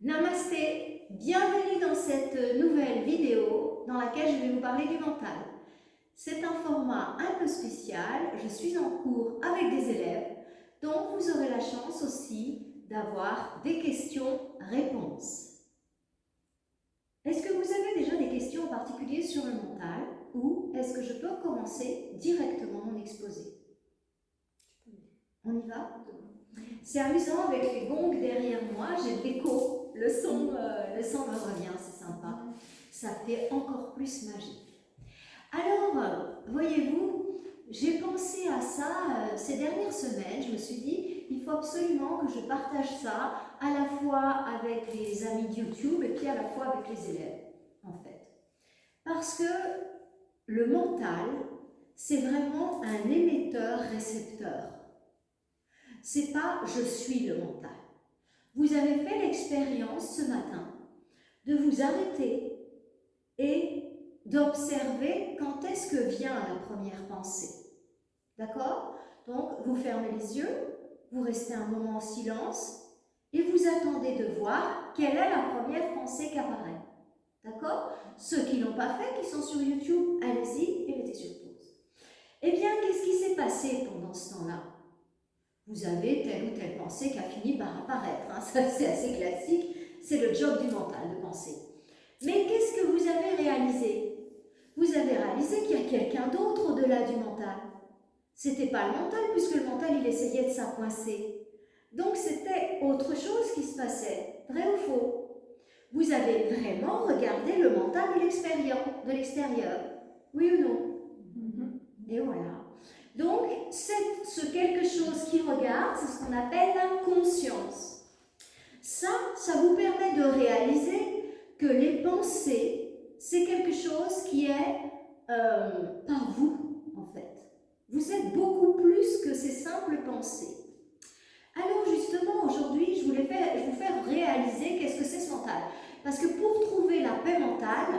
Namasté, bienvenue dans cette nouvelle vidéo dans laquelle je vais vous parler du mental. C'est un format un peu spécial, je suis en cours avec des élèves, donc vous aurez la chance aussi d'avoir des questions-réponses. Est-ce que vous avez déjà des questions en particulier sur le mental ou est-ce que je peux commencer directement mon exposé? On y va? C'est amusant avec les gongs derrière moi, j'ai de l'écho, le son me revient, c'est sympa, ça fait encore plus magique. Alors, voyez-vous, j'ai pensé à ça ces dernières semaines, je me suis dit, il faut absolument que je partage ça à la fois avec les amis de YouTube et puis à la fois avec les élèves, en fait. Parce que le mental, c'est vraiment un émetteur-récepteur. C'est pas « je suis le mental ». Vous avez fait l'expérience ce matin de vous arrêter et d'observer quand est-ce que vient la première pensée. D'accord? Donc, vous fermez les yeux, vous restez un moment en silence et vous attendez de voir quelle est la première pensée qui apparaît. D'accord? Ceux qui ne l'ont pas fait, qui sont sur YouTube, allez-y et mettez sur pause. Eh bien, qu'est-ce qui s'est passé pendant ce temps-là? Vous avez telle ou telle pensée qui a fini par apparaître. Hein. Ça, c'est assez classique. C'est le job du mental de penser. Mais qu'est-ce que vous avez réalisé? Vous avez réalisé qu'il y a quelqu'un d'autre au-delà du mental. C'était pas le mental, puisque le mental, il essayait de s'appoincer. Donc, c'était autre chose qui se passait. Vrai ou faux? Vous avez vraiment regardé le mental de l'extérieur. Oui ou non? Et voilà. Donc, ce quelque chose qui regarde, c'est ce qu'on appelle la conscience. Ça vous permet de réaliser que les pensées, c'est quelque chose qui est par vous, en fait. Vous êtes beaucoup plus que ces simples pensées. Alors, justement, aujourd'hui, je vous faire réaliser qu'est-ce que c'est ce mental. Parce que pour trouver la paix mentale,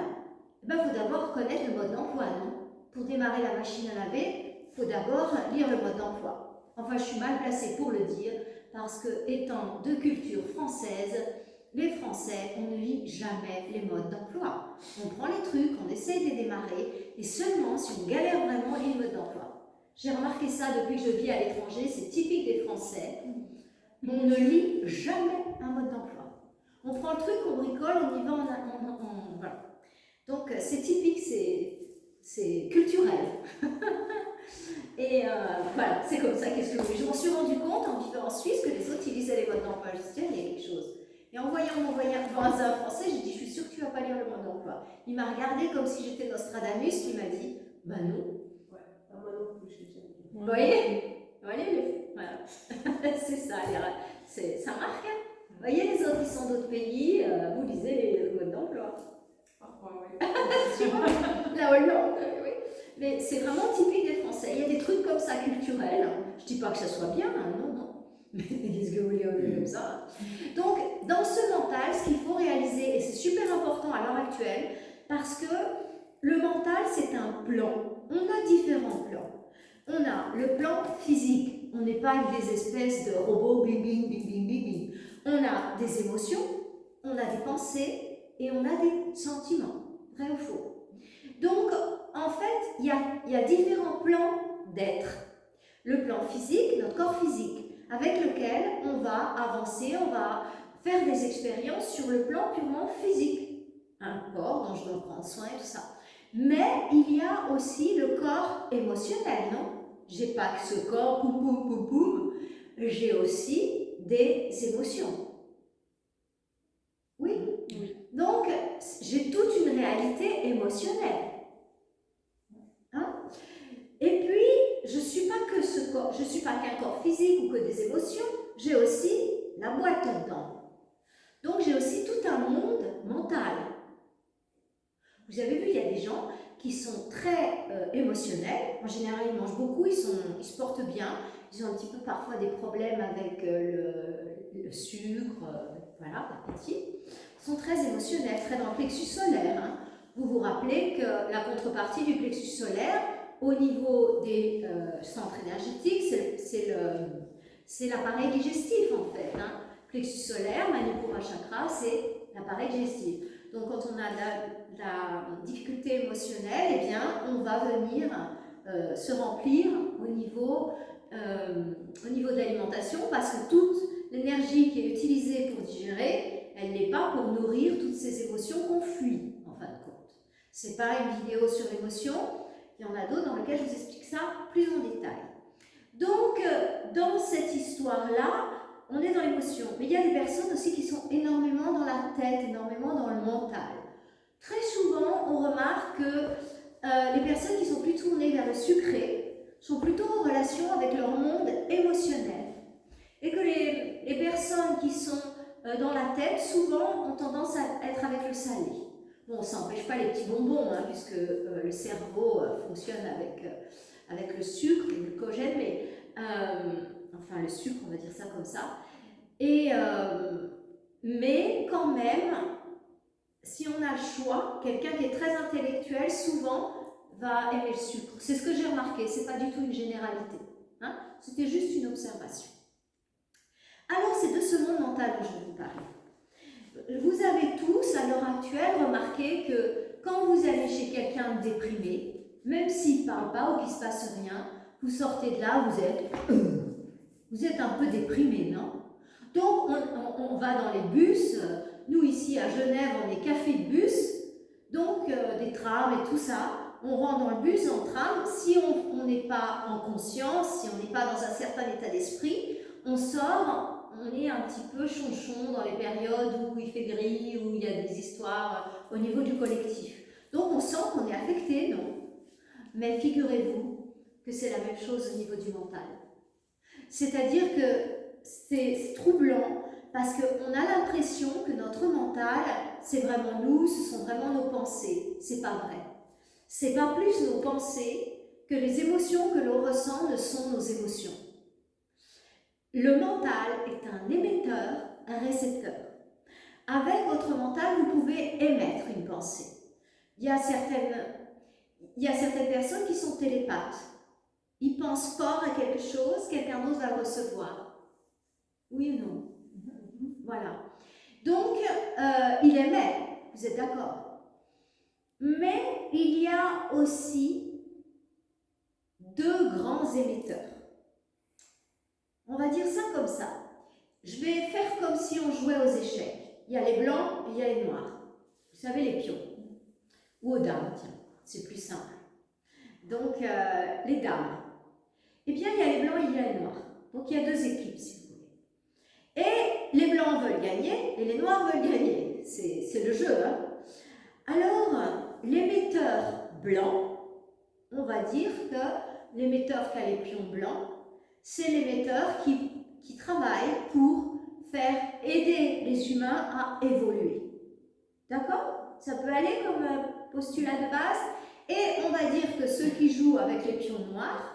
il faut d'abord connaître le mode d'emploi, non? Pour démarrer la machine à laver, il faut d'abord lire le mode d'emploi. Enfin, je suis mal placée pour le dire, parce que, étant de culture française, les Français, on ne lit jamais les modes d'emploi. On prend les trucs, on essaye de les démarrer, et seulement si on galère vraiment, on lit le mode d'emploi. J'ai remarqué ça depuis que je vis à l'étranger, c'est typique des Français. On ne lit jamais un mode d'emploi. On prend le truc, on bricole, on y va, voilà. Donc, c'est typique, c'est culturel. Et voilà, c'est comme ça. Qu'est-ce que je m'en suis rendu compte en vivant en Suisse que les autres utilisaient les modes d'emploi. Je me suis dit, il y a quelque chose. Et en voyant mon voisin français, j'ai dit, je suis sûre que tu ne vas pas lire le mode d'emploi. Il m'a regardé comme si j'étais Nostradamus, il m'a dit, ben non. Ouais, moi non plus, je l'ai jamais dit. Vous voyez? Voilà. C'est ça, ça marque. Hein. Vous voyez, les autres, ils sont d'autres pays, vous lisez le mode d'emploi. Parfois, oui. La Hollande, oui. Mais c'est vraiment typique des Français. Il y a des trucs comme ça culturels. Je ne dis pas que ça soit bien, hein, non. Mais qu'est-ce que vous voulez comme ça? Donc, dans ce mental, ce qu'il faut réaliser, et c'est super important à l'heure actuelle, parce que le mental, c'est un plan. On a différents plans. On a le plan physique. On n'est pas avec des espèces de robots, bing, bing, bing, bing, bing, bing. On a des émotions, on a des pensées et on a des sentiments. Vrai ou faux? Donc, en fait, il y a différents plans d'être. Le plan physique, notre corps physique, avec lequel on va avancer, on va faire des expériences sur le plan purement physique. Un corps dont je dois prendre soin et tout ça. Mais il y a aussi le corps émotionnel, non? J'ai pas que ce corps, poum, poum, poum, poum. J'ai aussi des émotions. Oui? Donc, j'ai toute une réalité émotionnelle. Hein? Et puis, je ne suis pas que ce corps, je ne suis pas qu'un corps physique ou que des émotions, j'ai aussi la boîte là-dedans. Donc, j'ai aussi tout un monde mental. Vous avez vu, il y a des gens qui sont très émotionnels. En général, ils mangent beaucoup, ils se portent bien. Ils ont un petit peu parfois des problèmes avec le sucre, voilà, l'appétit. Ils sont très émotionnels, très dans le plexus solaire. Hein. Vous vous rappelez que la contrepartie du plexus solaire, au niveau des centres énergétiques, c'est l'appareil digestif en fait. Hein. Plexus solaire, Manipura chakra, c'est l'appareil digestif. Donc quand on a la difficulté émotionnelle, eh bien, on va venir se remplir au niveau de l'alimentation, parce que toute l'énergie qui est utilisée pour digérer, elle n'est pas pour nourrir toutes ces émotions qu'on fuit, en fin de compte. C'est pas une vidéo sur l'émotion, il y en a d'autres dans lesquelles je vous explique ça plus en détail. Donc, dans cette histoire-là, on est dans l'émotion. Mais il y a des personnes aussi qui sont énormément dans la tête, énormément dans le mental. Très souvent, on remarque que les personnes qui sont plus tournées vers le sucré sont plutôt en relation avec leur monde émotionnel. Et que les personnes qui sont dans la tête, souvent, ont tendance à être avec le salé. Bon, ça n'empêche pas les petits bonbons, hein, puisque le cerveau fonctionne avec le sucre, le glucogène, mais enfin le sucre, on va dire ça comme ça. Et, mais quand même, si on a le choix, quelqu'un qui est très intellectuel, souvent, va aimer le sucre. C'est ce que j'ai remarqué, c'est pas du tout une généralité. Hein, c'était juste une observation. Alors, c'est de ce monde mental dont je vais vous parler. Vous avez tous, à l'heure actuelle, remarqué que quand vous allez chez quelqu'un de déprimé, même s'il ne parle pas ou qu'il ne se passe rien, vous sortez de là, vous êtes un peu déprimé, non? Donc, on va dans les bus. Nous, ici, à Genève, on est café de bus, donc des trams et tout ça. On rentre dans le bus, en tram. Si on n'est pas en conscience, si on n'est pas dans un certain état d'esprit, on sort, on est un petit peu chonchon dans les périodes où il fait gris, où il y a des histoires au niveau du collectif. Donc, on sent qu'on est affecté, non? Mais figurez-vous que c'est la même chose au niveau du mental. C'est-à-dire que c'est troublant parce qu'on a l'impression que notre mental, c'est vraiment nous, ce sont vraiment nos pensées. C'est pas vrai. C'est pas plus nos pensées que les émotions que l'on ressent ne sont nos émotions. Le mental est un émetteur, un récepteur. Avec votre mental, vous pouvez émettre une pensée. Il y a certaines personnes qui sont télépathes. Ils pensent fort à quelque chose, quelqu'un d'autre va le recevoir. Oui ou non? Voilà. Donc, il émet, vous êtes d'accord? Mais il y a aussi deux grands émetteurs. On va dire ça comme ça. Je vais faire comme si on jouait aux échecs. Il y a les blancs et il y a les noirs. Vous savez, les pions. Ou aux dames, tiens, c'est plus simple. Donc, les dames. Eh bien, il y a les blancs et il y a les noirs. Donc, il y a deux équipes, si vous voulez. Et les blancs veulent gagner et les noirs veulent gagner. C'est le jeu, hein. Alors, l'émetteur blanc, on va dire que l'émetteur qui a les pions blancs, c'est l'émetteur qui travaille pour faire aider les humains à évoluer. D'accord? Ça peut aller comme postulat de base. Et on va dire que ceux qui jouent avec les pions noirs,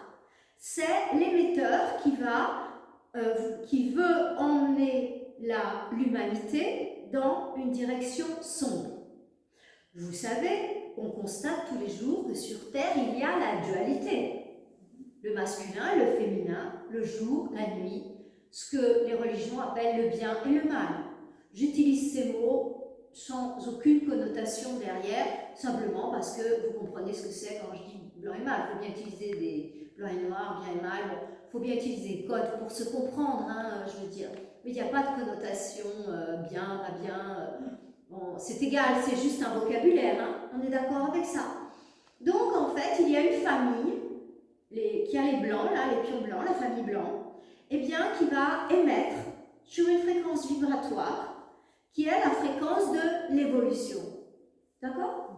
c'est l'émetteur qui veut emmener l'humanité dans une direction sombre. Vous savez, on constate tous les jours que sur Terre, il y a la dualité. Le masculin, le féminin, le jour, la nuit, ce que les religions appellent le bien et le mal. J'utilise ces mots sans aucune connotation derrière, simplement parce que vous comprenez ce que c'est quand je dis blanc et mal. Il faut bien utiliser des blancs et noirs, bien et mal. Il faut bien utiliser des codes pour se comprendre, hein, je veux dire. Mais il n'y a pas de connotation bien, pas bien. Bon, c'est égal, c'est juste un vocabulaire. Hein, on est d'accord avec ça. Donc, en fait, il y a une famille qui a les blancs, là, les pions blancs, la famille blanc, eh bien, qui va émettre sur une fréquence vibratoire qui est la fréquence de l'évolution. D'accord?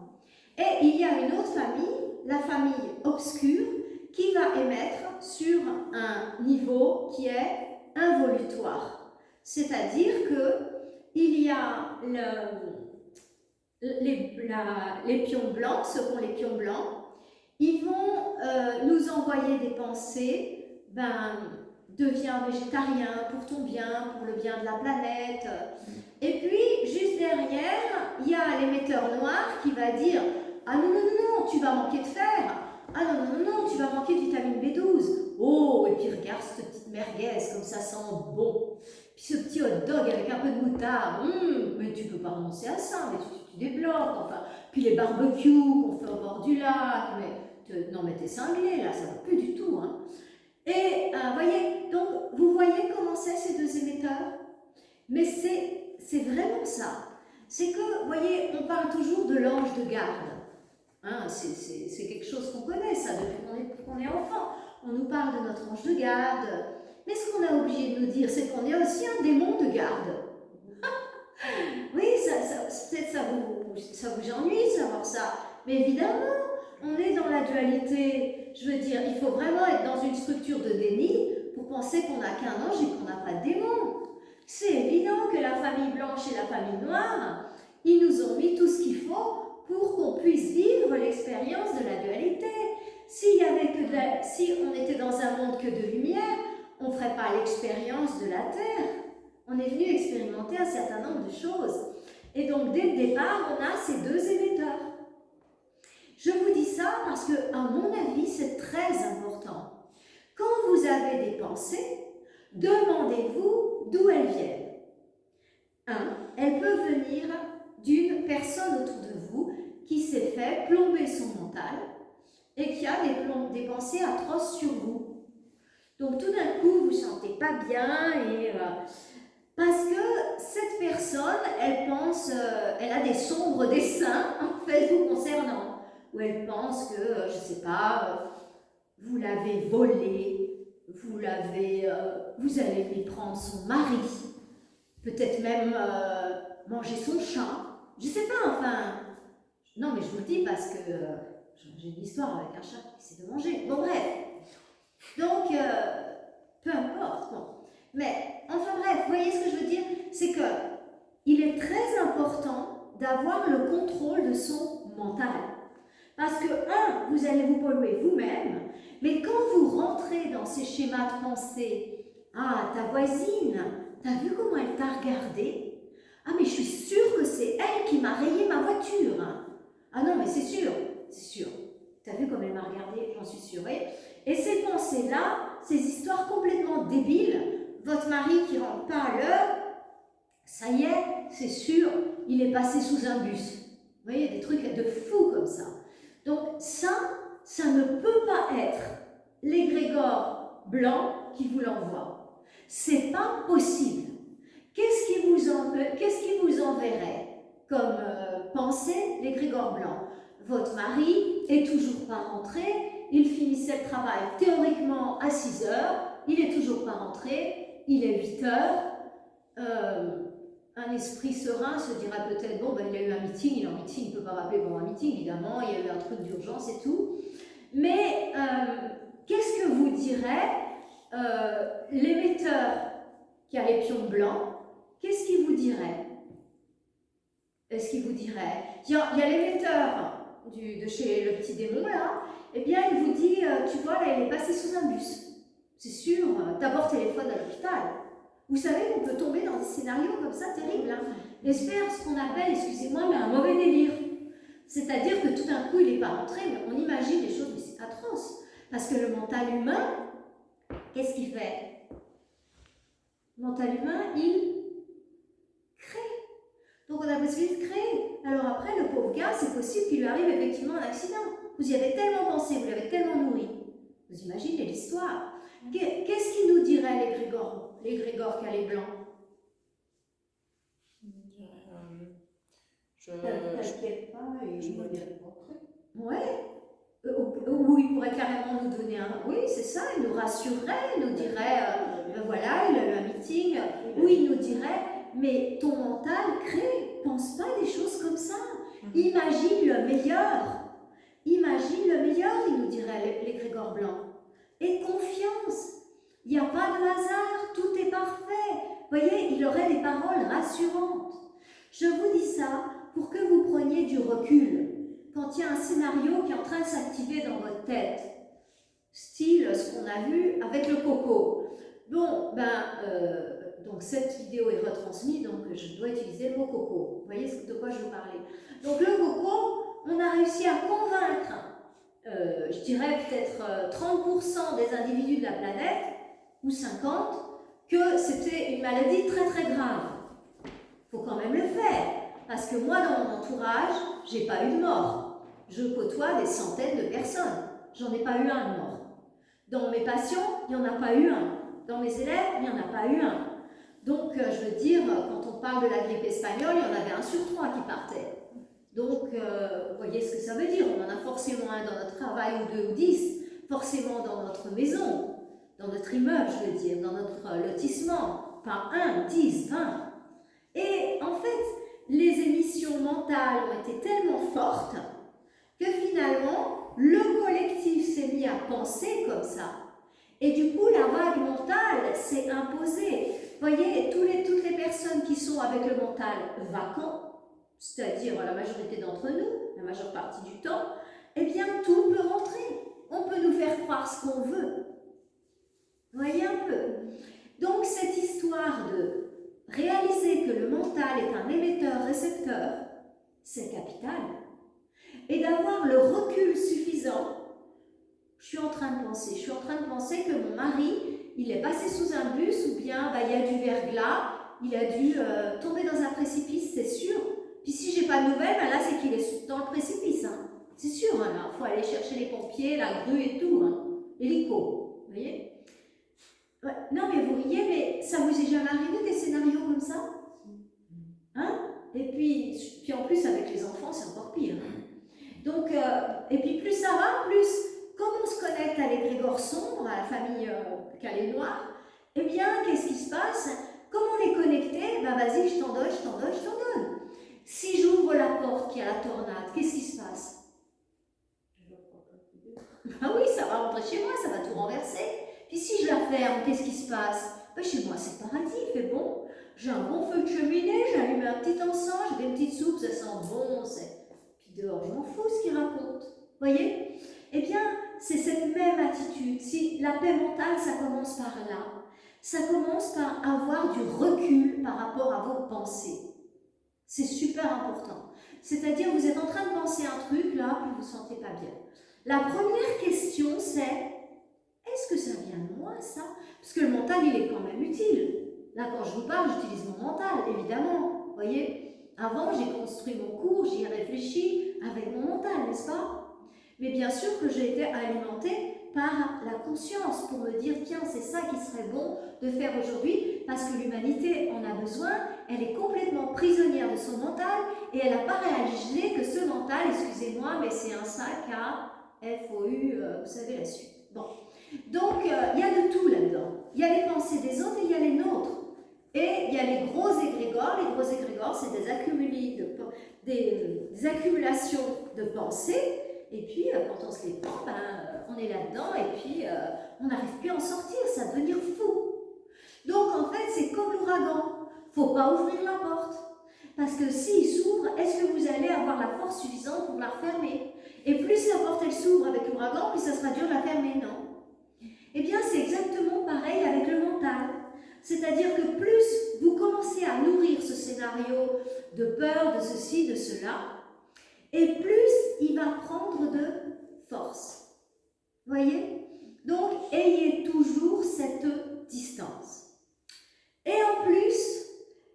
Et il y a une autre famille, la famille obscure, qui va émettre sur un niveau qui est involutoire. C'est-à-dire qu'il y a les pions blancs, ceux qui ont les pions blancs, ils vont nous envoyer des pensées, deviens végétarien pour ton bien, pour le bien de la planète. Et puis, juste derrière, il y a l'émetteur noir qui va dire « Ah non, non, non, non, tu vas manquer de fer. Ah non, non, non, non, tu vas manquer de vitamine B12. Oh, et puis regarde cette petite merguez, comme ça sent bon. » Puis ce petit hot dog avec un peu de moutarde, mais tu peux pas renoncer à ça, mais tu débloques, enfin. Puis les barbecues qu'on fait au bord du lac, non mais t'es cinglé là, ça va plus du tout, hein. Et voyez, donc vous voyez comment c'est ces deux émetteurs? Mais c'est vraiment ça. C'est que, vous voyez, on parle toujours de l'ange de garde. Hein, c'est quelque chose qu'on connaît, ça, depuis qu'on est enfant. On nous parle de notre ange de garde. Mais ce qu'on a oublié de nous dire, c'est qu'on est aussi un démon de garde. Oui, peut-être ça vous ennuie de savoir ça. Mais évidemment, on est dans la dualité. Je veux dire, il faut vraiment être dans une structure de déni pour penser qu'on n'a qu'un ange et qu'on n'a pas de démon. C'est évident que la famille blanche et la famille noire, ils nous ont mis tout ce qu'il faut pour qu'on puisse vivre l'expérience de la dualité. Si on était dans un monde que de lumière, on ne ferait pas l'expérience de la Terre. On est venu expérimenter un certain nombre de choses. Et donc, dès le départ, on a ces deux émetteurs. Je vous dis ça parce que, à mon avis, c'est très important. Quand vous avez des pensées, demandez-vous d'où elles viennent. Elles peuvent venir d'une personne autour de vous qui s'est fait plomber son mental et qui a des pensées atroces sur vous. Donc tout d'un coup, vous ne vous sentez pas bien parce que cette personne, elle pense, elle a des sombres desseins en fait vous concernant. Ou elle pense que, je ne sais pas, vous l'avez volé, vous allez lui prendre son mari, peut-être même manger son chat, je ne sais pas, enfin. Non, mais je vous le dis parce que j'ai une histoire avec un chat qui essaie de manger. Bon, bref. Donc, peu importe. Bon. Mais, enfin bref, vous voyez ce que je veux dire? C'est que il est très important d'avoir le contrôle de son mental. Parce que, vous allez vous polluer vous-même, mais quand vous rentrez dans ces schémas de pensée, ta voisine, t'as vu comment elle t'a regardé? Mais je suis sûre que c'est elle qui m'a rayé ma voiture. Ah non, mais c'est sûr. T'as vu comme elle m'a regardé? J'en suis sûre. Et ces pensées-là, ces histoires complètement débiles, votre mari qui rentre pas à l'heure, ça y est, c'est sûr, il est passé sous un bus. Vous voyez, des trucs de fous comme ça. Donc ça ne peut pas être l'égrégore blanc qui vous l'envoie. C'est pas possible. Qu'est-ce qui vous enverrait comme pensée l'égrégore blanc? Votre mari est toujours pas rentré, il finissait le travail théoriquement à 6 heures, il est toujours pas rentré, il est 8 heures. Un esprit serein se dirait peut-être, bon, il y a eu un meeting, il est en meeting, il ne peut pas rappeler pendant un meeting, évidemment, il y a eu un truc d'urgence et tout. Mais qu'est-ce que vous dirait l'émetteur qui a les pions blancs? Qu'est-ce qu'il vous dirait? Est-ce qu'il vous dirait, il y a l'émetteur de chez le petit démon là, eh bien il vous dit, tu vois là il est passé sous un bus. C'est sûr, d'abord téléphone à l'hôpital. Vous savez qu'on peut tomber dans des scénarios comme ça terribles. Et faire ce qu'on appelle, excusez-moi, mais un mauvais délire. C'est-à-dire que tout d'un coup il n'est pas rentré, mais on imagine des choses, mais c'est atroce. Parce que le mental humain, qu'est-ce qu'il fait? Le mental humain, il crée. Donc on a la possibilité de créer. Alors après, le pauvre gars, c'est possible qu'il lui arrive effectivement un accident. Vous y avez tellement pensé, vous l'avez tellement nourri. Vous imaginez l'histoire. Qu'est-ce qu'il nous dirait l'égrégore qui a les blancs? T'inquiète pas et je me viens rentrer. Ouais. Ou il pourrait carrément nous donner un... Oui, c'est ça, il nous rassurerait, il nous dirait, voilà, il a eu un meeting. Ou il nous dirait, mais ton mental crée, pense pas des choses comme ça. Imagine le meilleur. Imagine le meilleur, il nous dirait l'égrégore blanc. Et confiance. Il n'y a pas de hasard, tout est parfait. Vous voyez, il aurait des paroles rassurantes. Je vous dis ça pour que vous preniez du recul quand il y a un scénario qui est en train de s'activer dans votre tête. Style ce qu'on a vu avec le coco. Bon, donc cette vidéo est retransmise, donc je dois utiliser le mot coco. Vous voyez de quoi je veux parler. Donc le coco, on a réussi à convaincre, je dirais peut-être 30% des individus de la planète, ou 50%, que c'était une maladie très très grave. Il faut quand même le faire, parce que moi, dans mon entourage, j'ai pas eu de mort. Je côtoie des centaines de personnes. J'en ai pas eu un de mort. Dans mes patients, il n'y en a pas eu un. Dans mes élèves, il n'y en a pas eu un. Donc, je veux dire, quand on parle de la grippe espagnole, il y en avait 1 sur 3 qui partait. Donc, vous voyez ce que ça veut dire. On en a forcément un dans notre travail, ou 2 ou 10, forcément dans notre maison, dans notre immeuble, je veux dire, dans notre lotissement. Pas 1, 10, 20. Et en fait, les émissions mentales ont été tellement fortes que finalement, le collectif s'est mis à penser comme ça. Et du coup, la vague mentale s'est imposée. Vous voyez, toutes les personnes qui sont avec le mental vacant, c'est-à-dire la majorité d'entre nous, la majeure partie du temps, eh bien, tout peut rentrer. On peut nous faire croire ce qu'on veut. Vous voyez un peu? Donc, cette histoire de réaliser que le mental est un émetteur-récepteur, c'est capital. Et d'avoir le recul suffisant. Je suis en train de penser que mon mari, il est passé sous un bus ou bien il y a du verglas, il a dû tomber dans un précipice, c'est sûr. Puis si j'ai pas de nouvelles, là c'est qu'il est dans le précipice, hein. C'est sûr, hein, il faut aller chercher les pompiers, la grue et tout, hein. L'hélico, vous voyez? Ouais. Non mais vous riez, mais ça vous est jamais arrivé des scénarios comme ça? Hein? Et puis en plus avec les enfants, c'est encore pire. Donc, et puis plus ça va, plus, comme on se connecte à l'égrégore sombre, à la famille Calais Noir, eh bien, qu'est-ce qui se passe? Comme on est connecté, vas-y, je t'en donne. Si j'ouvre la porte qui a la tornade, qu'est-ce qui se passe? Oui, ça va rentrer chez moi, ça va tout renverser. Puis si je la ferme, qu'est-ce qui se passe? Chez moi, c'est paradis, il fait bon. J'ai un bon feu de cheminée, j'allume un petit encens, j'ai des petites soupes, ça sent bon, Puis dehors, je m'en fous ce qu'il raconte. Vous voyez? Eh bien, c'est cette même attitude. Si la paix mentale, ça commence par là. Ça commence par avoir du recul par rapport à vos pensées. C'est super important. C'est-à-dire, vous êtes en train de penser un truc, là, puis vous ne vous sentez pas bien. La première question, c'est: est-ce que ça vient de moi, ça? Parce que le mental, il est quand même utile. Là, quand je vous parle, j'utilise mon mental, évidemment. Vous voyez? Avant, j'ai construit mon cours, j'y ai réfléchi avec mon mental, n'est-ce pas? Mais bien sûr que j'ai été alimentée par la conscience pour me dire: tiens, c'est ça qui serait bon de faire aujourd'hui, parce que l'humanité en a besoin, elle est complètement prisonnière de son mental, et elle n'a pas réalisé que ce mental, excusez-moi, mais c'est un sac à FOU, vous savez la suite. Bon. Donc, il y a de tout là-dedans. Il y a les pensées des autres et il y a les nôtres. Et il y a les gros égrégores. Les gros égrégores, c'est des accumulations de pensées. Et puis, quand on se les prend, on est là-dedans et puis on n'arrive plus à en sortir. Ça va devenir fou. Donc, en fait, c'est comme l'ouragan. Il ne faut pas ouvrir la porte. Parce que s'il s'ouvre, est-ce que vous allez avoir la force suffisante pour la refermer? Et plus la porte elle s'ouvre avec l'ouragan, plus ça sera dur de la fermer, non? Eh bien, c'est exactement pareil avec le mental. C'est-à-dire que plus vous commencez à nourrir ce scénario de peur, de ceci, de cela, et plus il va prendre de force. Vous voyez? Donc, ayez toujours cette distance. Et en plus,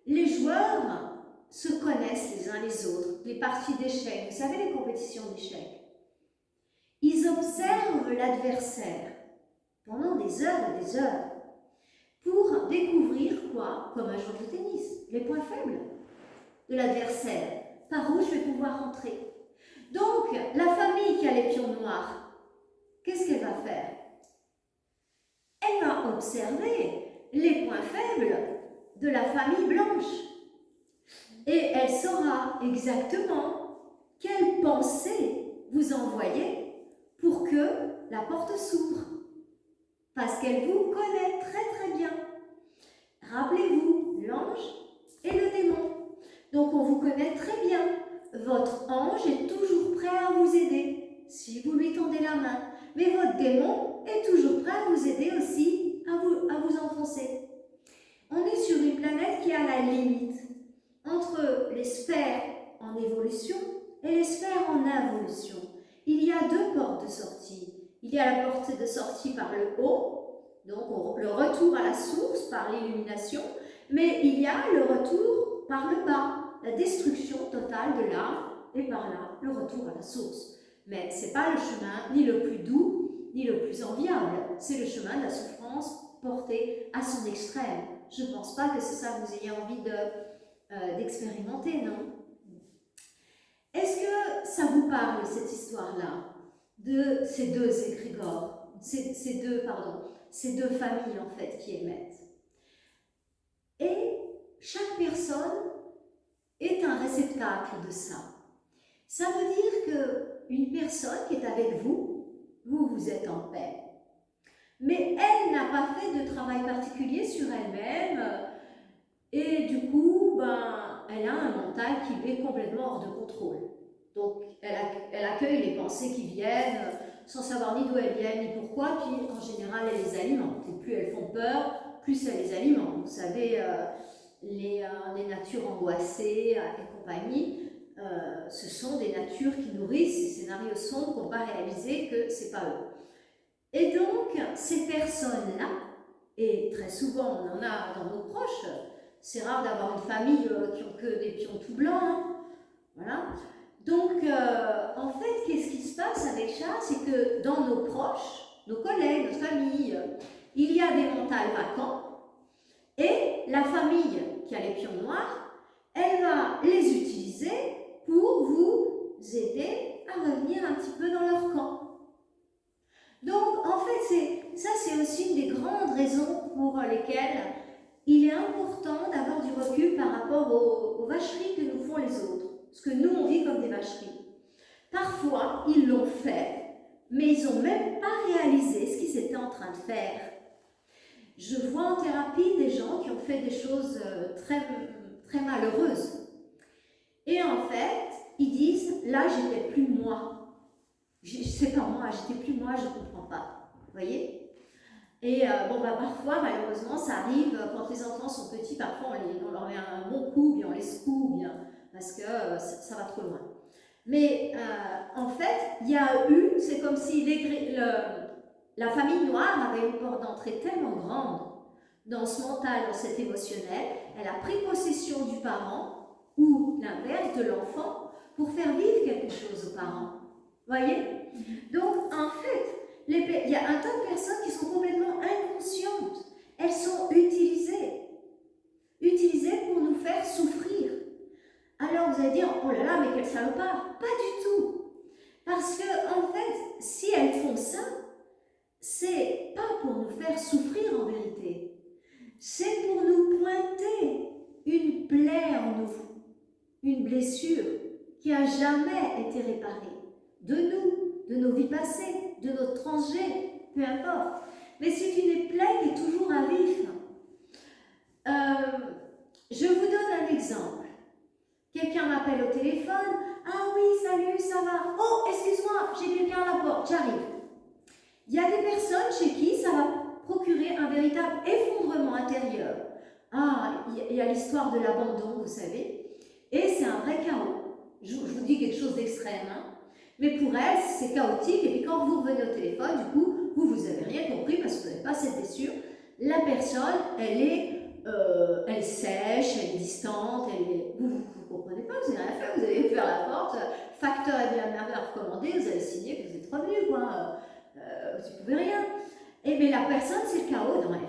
les joueurs se connaissent les uns les autres. Les parties d'échecs, vous savez, les compétitions d'échecs. Ils observent l'adversaire pendant des heures et des heures pour découvrir quoi? Comme un joueur de tennis, les points faibles de l'adversaire, par où je vais pouvoir entrer. Donc, la famille qui a les pions noirs, qu'est-ce qu'elle va faire? Elle va observer les points faibles de la famille blanche. Et elle saura exactement quelle pensée vous envoyez pour que la porte s'ouvre. Parce qu'elle vous connaît très très bien. Rappelez-vous, l'ange et le démon. Donc on vous connaît très bien. Votre ange est toujours prêt à vous aider, si vous lui tendez la main. Mais votre démon est toujours prêt à vous aider aussi, à vous enfoncer. On est sur une planète qui est à la limite entre les sphères en évolution et les sphères en involution. Il y a deux portes de sortie. Il y a la porte de sortie par le haut Donc le retour à la source par l'illumination, mais il y a le retour par le bas, la destruction totale de l'âme, et par là, le retour à la source. Mais ce n'est pas le chemin ni le plus doux, ni le plus enviable. C'est le chemin de la souffrance portée à son extrême. Je ne pense pas que c'est ça que vous ayez envie d'expérimenter, non? Est-ce que ça vous parle, cette histoire-là, de ces deux égrégores, ces deux familles, en fait, qui émettent? Et chaque personne est un réceptacle de ça. Ça veut dire qu'une personne qui est avec vous, vous êtes en paix. Mais elle n'a pas fait de travail particulier sur elle-même et du coup, elle a un mental qui est complètement hors de contrôle. Donc, elle accueille les pensées qui viennent sans savoir ni d'où elles viennent ni pourquoi, puis en général, elle les alimente. Et plus elles font peur, plus elle les alimente. Vous savez, les natures angoissées et compagnie, ce sont des natures qui nourrissent ces scénarios sombres qui n'ont pas réalisé que ce n'est pas eux. Et donc, ces personnes-là, et très souvent on en a dans nos proches, c'est rare d'avoir une famille qui ont que des pions tout blancs, hein. Voilà. Donc, en fait, qu'est-ce qui se passe avec ça? C'est que dans nos proches, nos collègues, notre famille, il y a des mentals vacants, et la famille qui a les pions noirs, elle va les utiliser pour vous aider à revenir un petit peu dans leur camp. Donc, en fait, c'est aussi une des grandes raisons pour lesquelles il est important d'avoir du recul par rapport aux vacheries que nous font les autres. Ce que nous, on vit comme des vacheries. Parfois, ils l'ont fait, mais ils n'ont même pas réalisé ce qu'ils étaient en train de faire. Je vois en thérapie des gens qui ont fait des choses très, très malheureuses. Et en fait, ils disent, là, j'étais plus moi. C'est pas moi, j'étais plus moi, je ne comprends pas. Vous voyez? Et parfois, malheureusement, ça arrive quand les enfants sont petits, parfois on leur met un bon coup, bien on les secoue, bien, parce que ça va trop loin. Mais en fait, il y a eu, c'est comme si la famille noire avait une porte d'entrée tellement grande dans ce mental, dans cet émotionnel, elle a pris possession du parent, ou l'inverse de l'enfant, pour faire vivre quelque chose aux parents. Voyez? Donc, en fait, il y a un tas de personnes qui sont complètement inconscientes. Elles sont utilisées pour nous faire souffrir. Alors, vous allez dire, oh là là, mais quel salopard! Pas du tout. Parce que, en fait, si elles font ça, c'est pas pour nous faire souffrir en vérité. C'est pour nous pointer une plaie en nous, une blessure qui n'a jamais été réparée. De nous, de nos vies passées, de notre transgé, peu importe. Mais c'est une plaie qui est toujours à vif. Je vous donne un exemple. Quelqu'un m'appelle au téléphone. Ah oui, salut, ça va? Oh, excuse-moi, j'ai quelqu'un à la porte, j'arrive. Il y a des personnes chez qui ça va procurer un véritable effondrement intérieur. Ah, il y a l'histoire de l'abandon, vous savez. Et c'est un vrai chaos. Je vous dis quelque chose d'extrême, hein. Mais pour elle, c'est chaotique. Et puis quand vous revenez au téléphone, du coup, vous n'avez rien compris parce que vous n'avez pas cette blessure. La personne, elle sèche, elle est distante, vous ne comprenez pas, vous n'avez rien fait, vous avez ouvert la porte, facteur est bien recommandé, vous avez signé que vous êtes revenu, quoi. Vous ne pouvez rien. Mais la personne, c'est le chaos dans elle.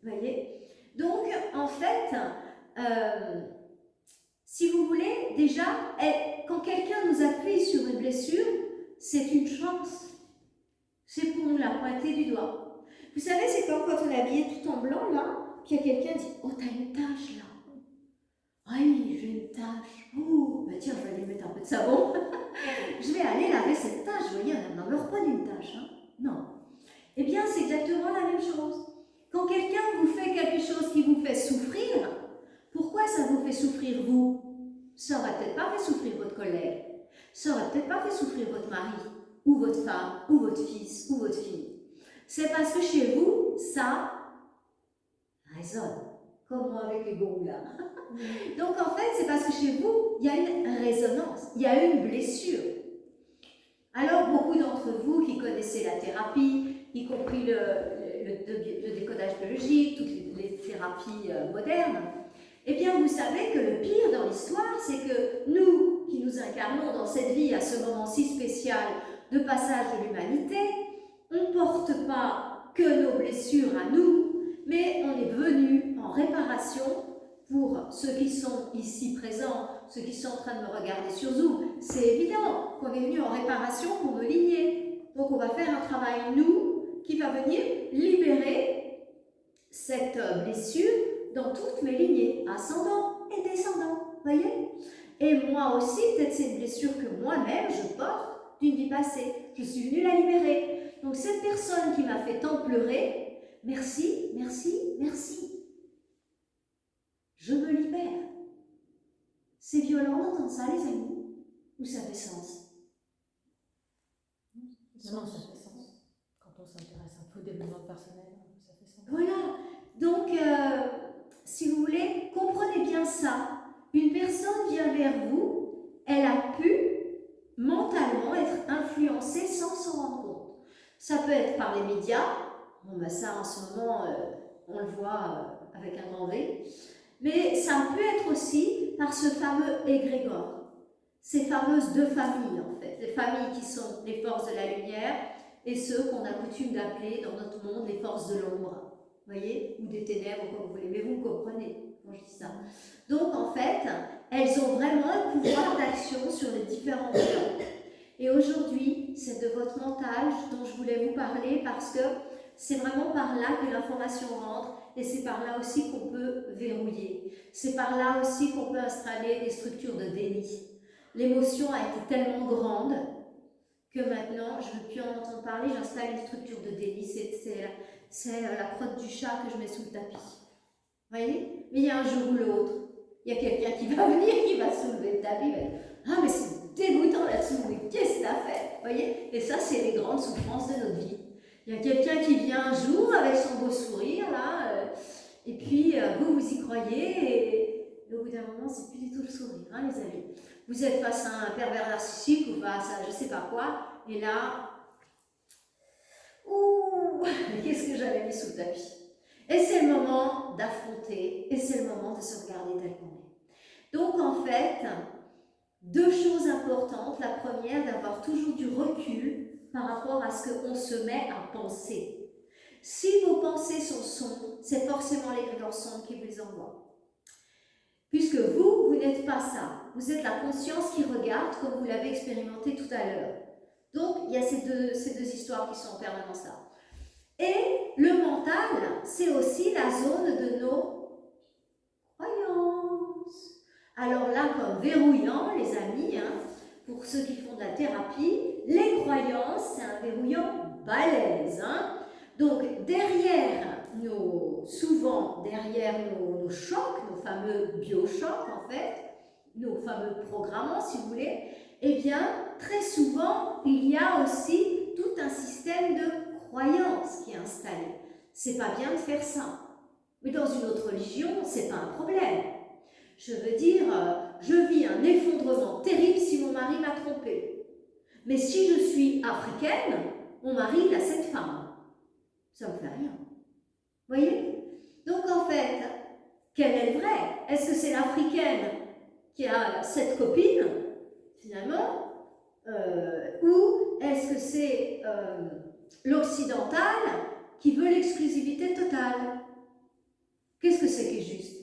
Vous voyez? Donc, en fait, si vous voulez, déjà, quand quelqu'un nous appuie sur une blessure, c'est une chance. C'est pour nous la pointer du doigt. Vous savez, c'est comme quand on est habillé tout en blanc, là, puis il y a quelqu'un qui dit « Oh, t'as une tache, là. Ah oui, j'ai une tache. Oh, bah tiens, je vais aller mettre un peu de savon. Je vais aller laver cette tache. Vous voyez, on n'en meurt pas d'une tache, hein. Non. Eh bien, c'est exactement la même chose. Quand quelqu'un vous fait quelque chose qui vous fait souffrir, pourquoi ça vous fait souffrir, vous? Ça n'aurait peut-être pas fait souffrir votre collègue. Ça n'aurait peut-être pas fait souffrir votre mari, ou votre femme, ou votre fils, ou votre fille. C'est parce que chez vous, ça résonne. Comme moi avec les gongs, là. Donc, en fait, c'est parce que chez vous, il y a une résonance, il y a une blessure. Alors, beaucoup d'entre vous qui connaissez la thérapie, y compris le décodage biologique, toutes les thérapies modernes, eh bien vous savez que le pire dans l'histoire, c'est que nous, qui nous incarnons dans cette vie à ce moment si spécial de passage de l'humanité, on ne porte pas que nos blessures à nous, mais on est venu en réparation pour ceux qui sont ici présents, ceux qui sont en train de me regarder sur Zoom. C'est évident qu'on est venu en réparation pour nos lignées. Donc on va faire un travail, nous, qui va venir libérer cette blessure dans toutes mes lignées, ascendants et descendants, voyez? Et moi aussi, peut-être c'est une blessure que moi-même je porte d'une vie passée. Je suis venue la libérer. Donc cette personne qui m'a fait tant pleurer, merci, merci, merci. Je me libère. C'est violent d'entendre ça, les amis? Ou ça fait sens? Non, ça fait sens. Quand on s'intéresse un peu au développement personnel, ça fait sens. Voilà. Donc, si vous voulez, comprenez bien ça. Une personne vient vers vous, elle a pu mentalement être influencée sans s'en rendre compte. Ça peut être par les médias. Bon, ben ça, en ce moment, on le voit avec un grand V. Mais ça peut être aussi par ce fameux égrégore, ces fameuses deux familles en fait, les familles qui sont les forces de la lumière et ceux qu'on a coutume d'appeler dans notre monde les forces de l'ombre, voyez, ou des ténèbres comme vous voulez, mais vous me comprenez quand je dis ça. Donc en fait, elles ont vraiment un pouvoir d'action sur les différents plans. Et aujourd'hui, c'est de votre mental dont je voulais vous parler parce que c'est vraiment par là que l'information rentre. Et c'est par là aussi qu'on peut verrouiller. C'est par là aussi qu'on peut installer des structures de déni. L'émotion a été tellement grande que maintenant, je ne veux plus en entendre parler, j'installe une structure de déni. C'est la crotte du chat que je mets sous le tapis. Vous voyez? Mais il y a un jour ou l'autre, il y a quelqu'un qui va venir, qui va soulever le tapis. Ah, mais c'est dégoûtant là-dessous, mais qu'est-ce que t'as fait? Vous voyez? Et ça, c'est les grandes souffrances de notre vie. Il y a quelqu'un qui vient un jour avec son beau sourire, là, et puis vous y croyez, et au bout d'un moment, c'est plus du tout le sourire, hein, les amis. Vous êtes face à un pervers narcissique ou face à je sais pas quoi, et là, ouh, qu'est-ce que j'avais mis sous le tapis? Et c'est le moment d'affronter, et c'est le moment de se regarder tel qu'on est. Donc en fait, deux choses importantes. La première, d'avoir toujours du recul par rapport à ce qu'on se met à penser. Si vos pensées sont sombres, c'est forcément l'égrégore sombre qui vous les envoie. Puisque vous n'êtes pas ça. Vous êtes la conscience qui regarde, comme vous l'avez expérimenté tout à l'heure. Donc, il y a ces deux histoires qui sont en permanence là. Et le mental, c'est aussi la zone de nos croyances. Alors là, comme verrouillant, les amis, hein, pour ceux qui font de la thérapie, les croyances, c'est un verrouillant balèze. Hein. Donc, souvent derrière nos chocs, nos fameux biochocs en fait, nos fameux programmants si vous voulez, eh bien, très souvent, il y a aussi tout un système de croyances qui est installé. C'est pas bien de faire ça. Mais dans une autre religion, c'est pas un problème. Je veux dire, je vis un effondrement terrible si mon mari m'a trompée. Mais si je suis africaine, mon mari, il a cette femme. Ça ne me fait rien. Vous voyez? Donc en fait, quelle est le vrai? Est-ce que c'est l'africaine qui a cette copine, finalement, ou est-ce que c'est l'occidental qui veut l'exclusivité totale? Qu'est-ce que c'est qui est juste?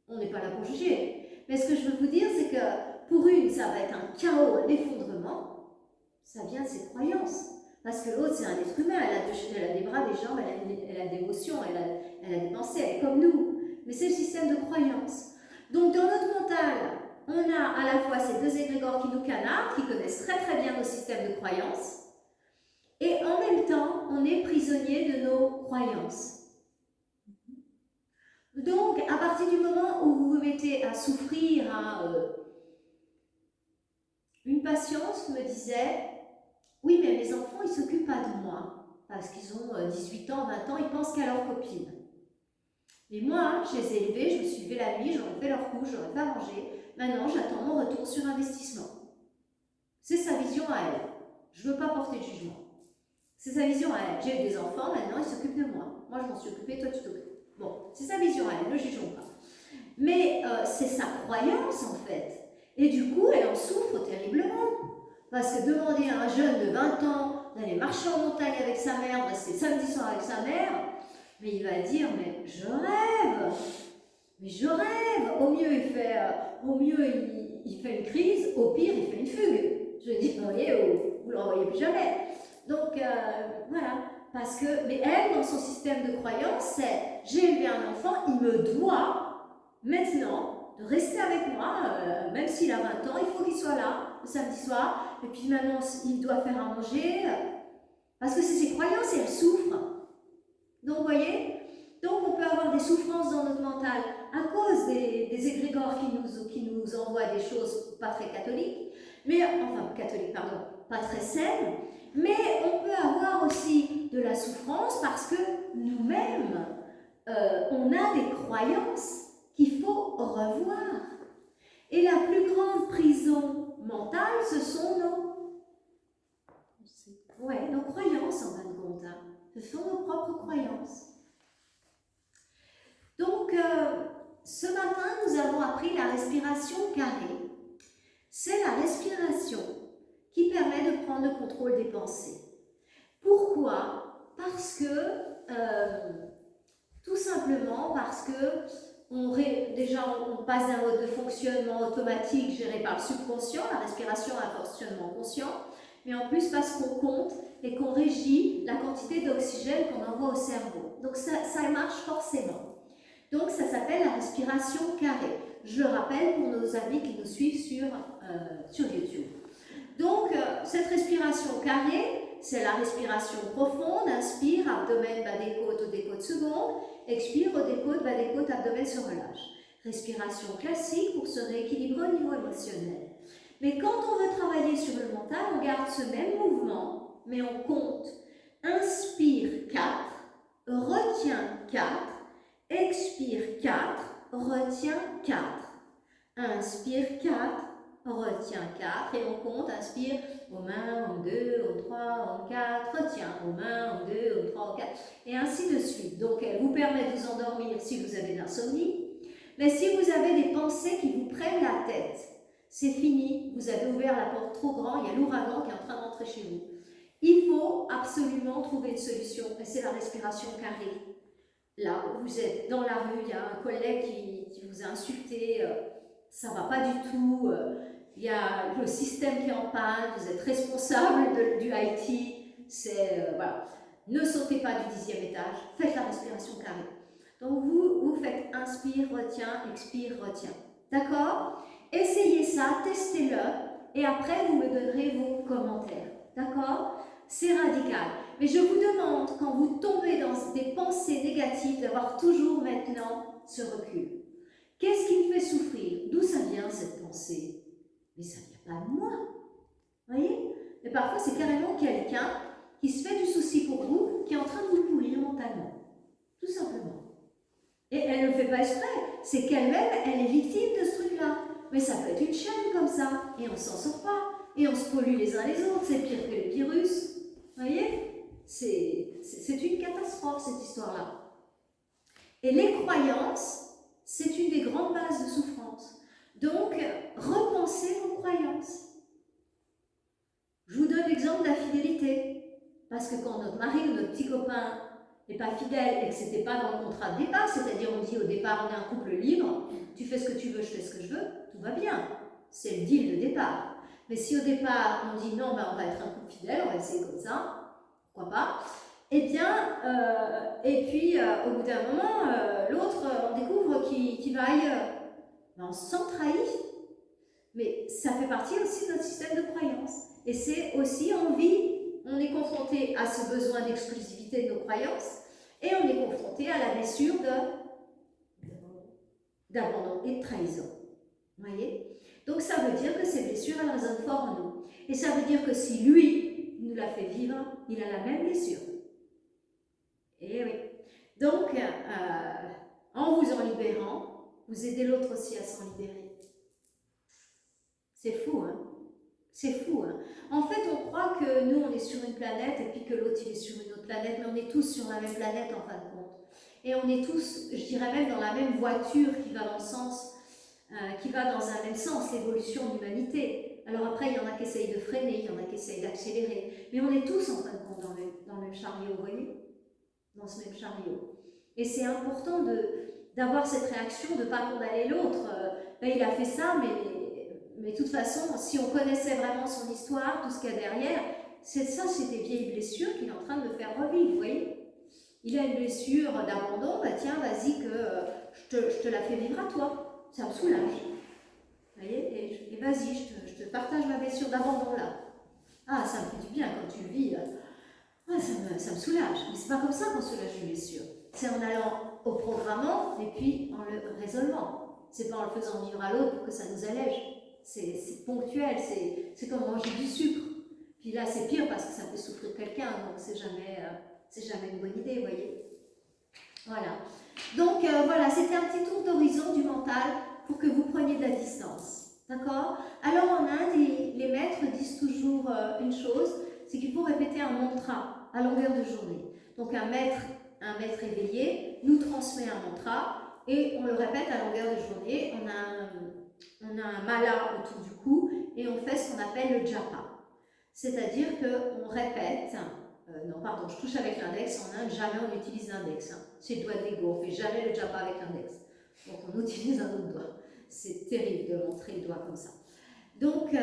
On n'est pas là pour juger. Mais ce que je veux vous dire, c'est que pour une, ça va être un chaos, un effondrement. Ça vient de ses croyances. Parce que l'autre, c'est un être humain. Elle a des bras, des jambes, elle a des émotions, elle a des pensées, elle est comme nous. Mais c'est le système de croyances. Donc, dans notre mental, on a à la fois ces deux égrégores qui nous canardent, qui connaissent très très bien nos systèmes de croyances. Et en même temps, on est prisonnier de nos croyances. Donc, à partir du moment où vous vous mettez à souffrir, une patiente me disait « Oui, mais mes enfants, ils ne s'occupent pas de moi, parce qu'ils ont 18 ans, 20 ans, ils pensent qu'à leur copine. Mais moi, je les ai élevés, je me suis levée la nuit, j'aurais fait leur couche, j'aurais pas mangé. Maintenant, j'attends mon retour sur investissement. » C'est sa vision à elle. Je ne veux pas porter de jugement. C'est sa vision à elle. J'ai eu des enfants, maintenant ils s'occupent de moi. Moi je m'en suis occupée, toi tu t'occupes. Bon, c'est sa vision à elle, ne jugeons pas. Mais c'est sa croyance en fait. Et du coup, elle en souffre terriblement. Parce que demander à un jeune de 20 ans d'aller marcher en montagne avec sa mère, rester samedi soir avec sa mère, mais il va dire, mais je rêve. Mais je rêve. Au mieux, il fait une crise, au pire, il fait une fugue. Je dis, vous voyez, vous ne le revoyez plus jamais. Donc, voilà. Parce que, mais elle, dans son système de croyance, c'est, j'ai élevé un enfant, il me doit, maintenant, de rester avec moi, même s'il a 20 ans, il faut qu'il soit là, le samedi soir, et puis maintenant, il doit faire à manger, parce que c'est ses croyances et elle souffre. Donc, vous voyez, donc on peut avoir des souffrances dans notre mental à cause des égrégores qui nous envoient des choses pas très catholiques, mais, enfin, catholiques, pardon, pas très saines, mais on peut avoir aussi de la souffrance parce que nous-mêmes, on a des croyances qu'il faut revoir. Et la plus grande prison mentale, ce sont nos croyances en fin de compte. Hein. Ce sont nos propres croyances. Donc, ce matin, nous avons appris la respiration carrée. C'est la respiration qui permet de prendre le contrôle des pensées. Pourquoi? Parce que, tout simplement parce que déjà on passe d'un mode de fonctionnement automatique géré par le subconscient, la respiration a un fonctionnement conscient, mais en plus parce qu'on compte et qu'on régit la quantité d'oxygène qu'on envoie au cerveau. Donc ça marche forcément. Donc ça s'appelle la respiration carrée. Je le rappelle pour nos amis qui nous suivent sur YouTube. Donc cette respiration carrée, c'est la respiration profonde, inspire, abdomen, bas des côtes, haut des côtes secondes, expire, haut des côtes, bas des côtes, abdomen se relâche. Respiration classique pour se rééquilibrer au niveau émotionnel. Mais quand on veut travailler sur le mental, on garde ce même mouvement, mais on compte. Inspire 4, retient 4, expire 4, retient 4. Inspire 4, retient 4 et on compte, inspire aux mains, aux 2, aux 3, aux 4, retient aux mains, aux 2, aux 3, aux 4 et ainsi de suite. Donc elle vous permet de vous endormir si vous avez de l'insomnie, mais si vous avez des pensées qui vous prennent la tête, c'est fini, vous avez ouvert la porte trop grand, il y a l'ouragan qui est en train d'entrer chez vous. Il faut absolument trouver une solution et c'est la respiration carrée. Là, vous êtes dans la rue, il y a un collègue qui vous a insulté, ça ne va pas du tout, il y a le système qui est en panne, vous êtes responsable du IT, voilà. Ne sautez pas du 10e étage, faites la respiration carrée. Donc vous faites inspire, retient, expire, retient. D'accord? Essayez ça, testez-le, et après vous me donnerez vos commentaires. D'accord? C'est radical. Mais je vous demande, quand vous tombez dans des pensées négatives, d'avoir toujours maintenant ce recul. Qu'est-ce qui me fait souffrir? D'où ça vient cette pensée? Mais ça ne vient pas de moi. Vous voyez? Mais parfois, c'est carrément quelqu'un qui se fait du souci pour vous, qui est en train de vous pourrir mentalement. Tout simplement. Et elle ne le fait pas exprès. C'est qu'elle-même, elle est victime de ce truc-là. Mais ça peut être une chaîne comme ça. Et on ne s'en sort pas. Et on se pollue les uns les autres. C'est pire que les virus. Vous voyez? C'est une catastrophe, cette histoire-là. Et les croyances, c'est une des grandes bases de souffrance. Donc, repensez vos croyances. Je vous donne l'exemple de la fidélité. Parce que quand notre mari ou notre petit copain n'est pas fidèle et que ce n'était pas dans le contrat de départ, c'est-à-dire on dit au départ on est un couple libre, tu fais ce que tu veux, je fais ce que je veux, tout va bien. C'est le deal de départ. Mais si au départ on dit non, on va être un couple fidèle, on va essayer comme ça, pourquoi pas, eh bien, et puis au bout d'un moment, l'autre, on découvre qu'il va ailleurs. On se sent trahi. Mais ça fait partie aussi de notre système de croyance. Et c'est aussi, on est confronté à ce besoin d'exclusivité de nos croyances, et on est confronté à la blessure d'abandon et de trahison. Vous voyez? Donc ça veut dire que ces blessures, elles résonnent fort en nous. Et ça veut dire que si lui nous l'a fait vivre, il a la même blessure. Et oui. Donc, en vous en libérant, vous aidez l'autre aussi à s'en libérer. C'est fou, hein? C'est fou, hein. En fait, on croit que nous, on est sur une planète et puis que l'autre, il est sur une autre planète, mais on est tous sur la même planète en fin de compte. Et on est tous, je dirais même, dans la même voiture qui va dans le sens, qui va dans un même sens, l'évolution de l'humanité. Alors après, il y en a qui essayent de freiner, il y en a qui essayent d'accélérer, mais on est tous en fin de compte dans le même chariot, vous voyez, dans ce même chariot. Et c'est important d'avoir cette réaction, de ne pas condamner l'autre. Ben, il a fait ça, mais de toute façon, si on connaissait vraiment son histoire, tout ce qu'il y a derrière, c'est des vieilles blessures qu'il est en train de me faire revivre, vous voyez. Il a une blessure d'abandon, bah tiens, vas-y que je te la fais vivre à toi, ça me soulage. Vous voyez, et vas-y, je te partage ma blessure d'abandon là. Ah, ça me fait du bien quand tu le vis là. Ah, ça me soulage. Mais c'est pas comme ça qu'on soulage une blessure. C'est en allant au programmant et puis en le résolvant. C'est pas en le faisant vivre à l'autre pour que ça nous allège. C'est ponctuel, c'est comme manger du sucre. Puis là, c'est pire parce que ça fait souffrir quelqu'un, donc c'est jamais une bonne idée, vous voyez. Voilà. Donc voilà, c'était un petit tour d'horizon du mental pour que vous preniez de la distance. D'accord? Alors en Inde, les maîtres disent toujours une chose, c'est qu'il faut répéter un mantra à longueur de journée. Donc un maître éveillé nous transmet un mantra et on le répète à longueur de journée. On a un mala autour du cou et on fait ce qu'on appelle le japa. C'est-à-dire qu'on répète, non pardon, je touche avec l'index, en Inde, jamais on utilise l'index. Hein. C'est le doigt de l'ego, on ne fait jamais le japa avec l'index. Donc on utilise un autre doigt. C'est terrible de montrer le doigt comme ça. Donc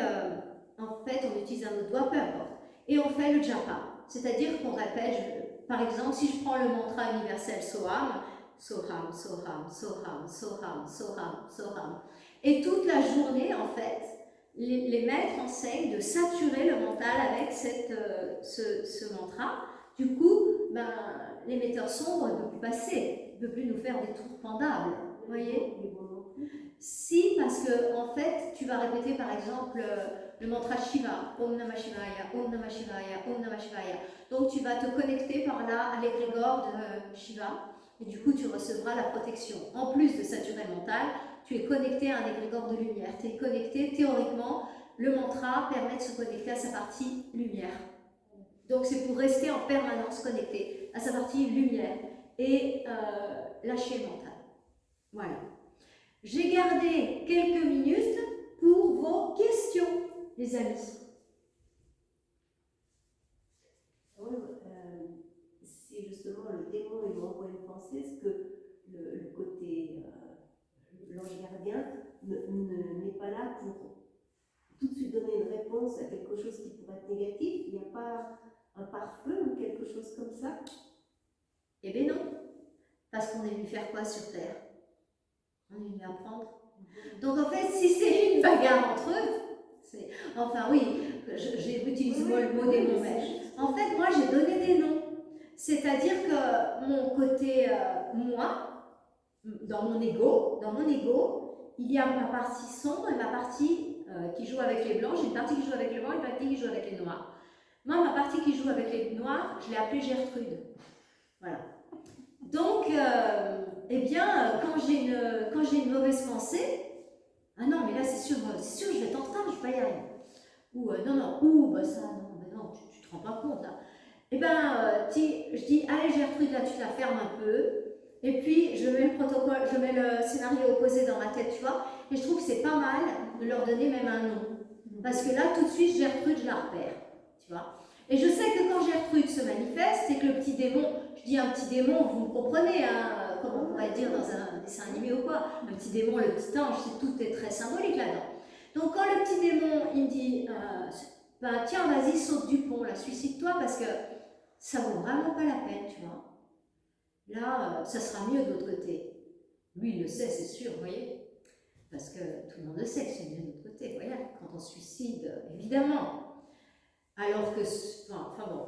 en fait, on utilise un autre doigt, peu importe. Et on fait le japa, c'est-à-dire qu'on répète, par exemple, si je prends le mantra universel Soham, Soham, Soham, Soham, Soham, Soham, Soham. Et toute la journée, en fait, les maîtres enseignent de saturer le mental avec ce mantra. Du coup, ben, l'émetteur sombre ne peut plus passer, ne peut plus nous faire des tours pendables. Vous voyez? Si, parce que en fait, tu vas répéter par exemple le mantra Shiva, Om Namah Shivaya, Om Namah Shivaya, Om Namah Shivaya. Donc tu vas te connecter par là à l'égrégore de Shiva et du coup tu recevras la protection. En plus de saturer le mental, tu es connecté à un égrégore de lumière. Tu es connecté, théoriquement, le mantra permet de se connecter à sa partie lumière. Donc c'est pour rester en permanence connecté à sa partie lumière et lâcher le mental. Voilà. J'ai gardé quelques minutes pour vos questions, les amis. Oui, si justement le démon il m'envoie une pensée, est-ce que le côté l'ange gardien n'est pas là pour tout de suite donner une réponse à quelque chose qui pourrait être négatif? Il n'y a pas un pare-feu ou quelque chose comme ça? Eh bien non, parce qu'on est venu faire quoi sur Terre? On est venu apprendre. Donc en fait, si c'est une bagarre entre eux, enfin oui, j'ai utilisé le mot démon, mais en fait, moi j'ai donné des noms. C'est-à-dire que mon côté moi, dans mon ego, il y a ma partie sombre et ma partie qui joue avec les blancs. J'ai une partie qui joue avec les blancs et une partie qui joue avec les noirs. Moi, ma partie qui joue avec les noirs, je l'ai appelée Gertrude. Voilà. Donc, eh bien, quand j'ai une mauvaise pensée, ah non, mais là, c'est sûr, je vais être en retard, je vais pas y arriver. Ou bah ça, non, tu te rends pas compte, là. Eh bien, je dis, allez Gertrude, là, tu la fermes un peu. Et puis, je mets le protocole, je mets le scénario opposé dans ma tête, tu vois. Et je trouve que c'est pas mal de leur donner même un nom. Parce que là, tout de suite, Gertrude, je la repère, tu vois. Et je sais que quand Gertrude se manifeste, c'est que le petit démon, je dis un petit démon, vous me comprenez, hein, comme on pourrait dire dans un dessin animé ou quoi, un petit démon, le petit ange, tout est très symbolique là-dedans. Donc quand le petit démon, il me dit, ben, tiens, vas-y, saute du pont, là, suicide-toi, parce que ça vaut vraiment pas la peine, tu vois. Là, ça sera mieux de l'autre côté. Lui, il le sait, c'est sûr, vous voyez. Parce que tout le monde le sait que c'est mieux de l'autre côté, vous voyez. Quand on suicide, évidemment. Alors que, enfin bon,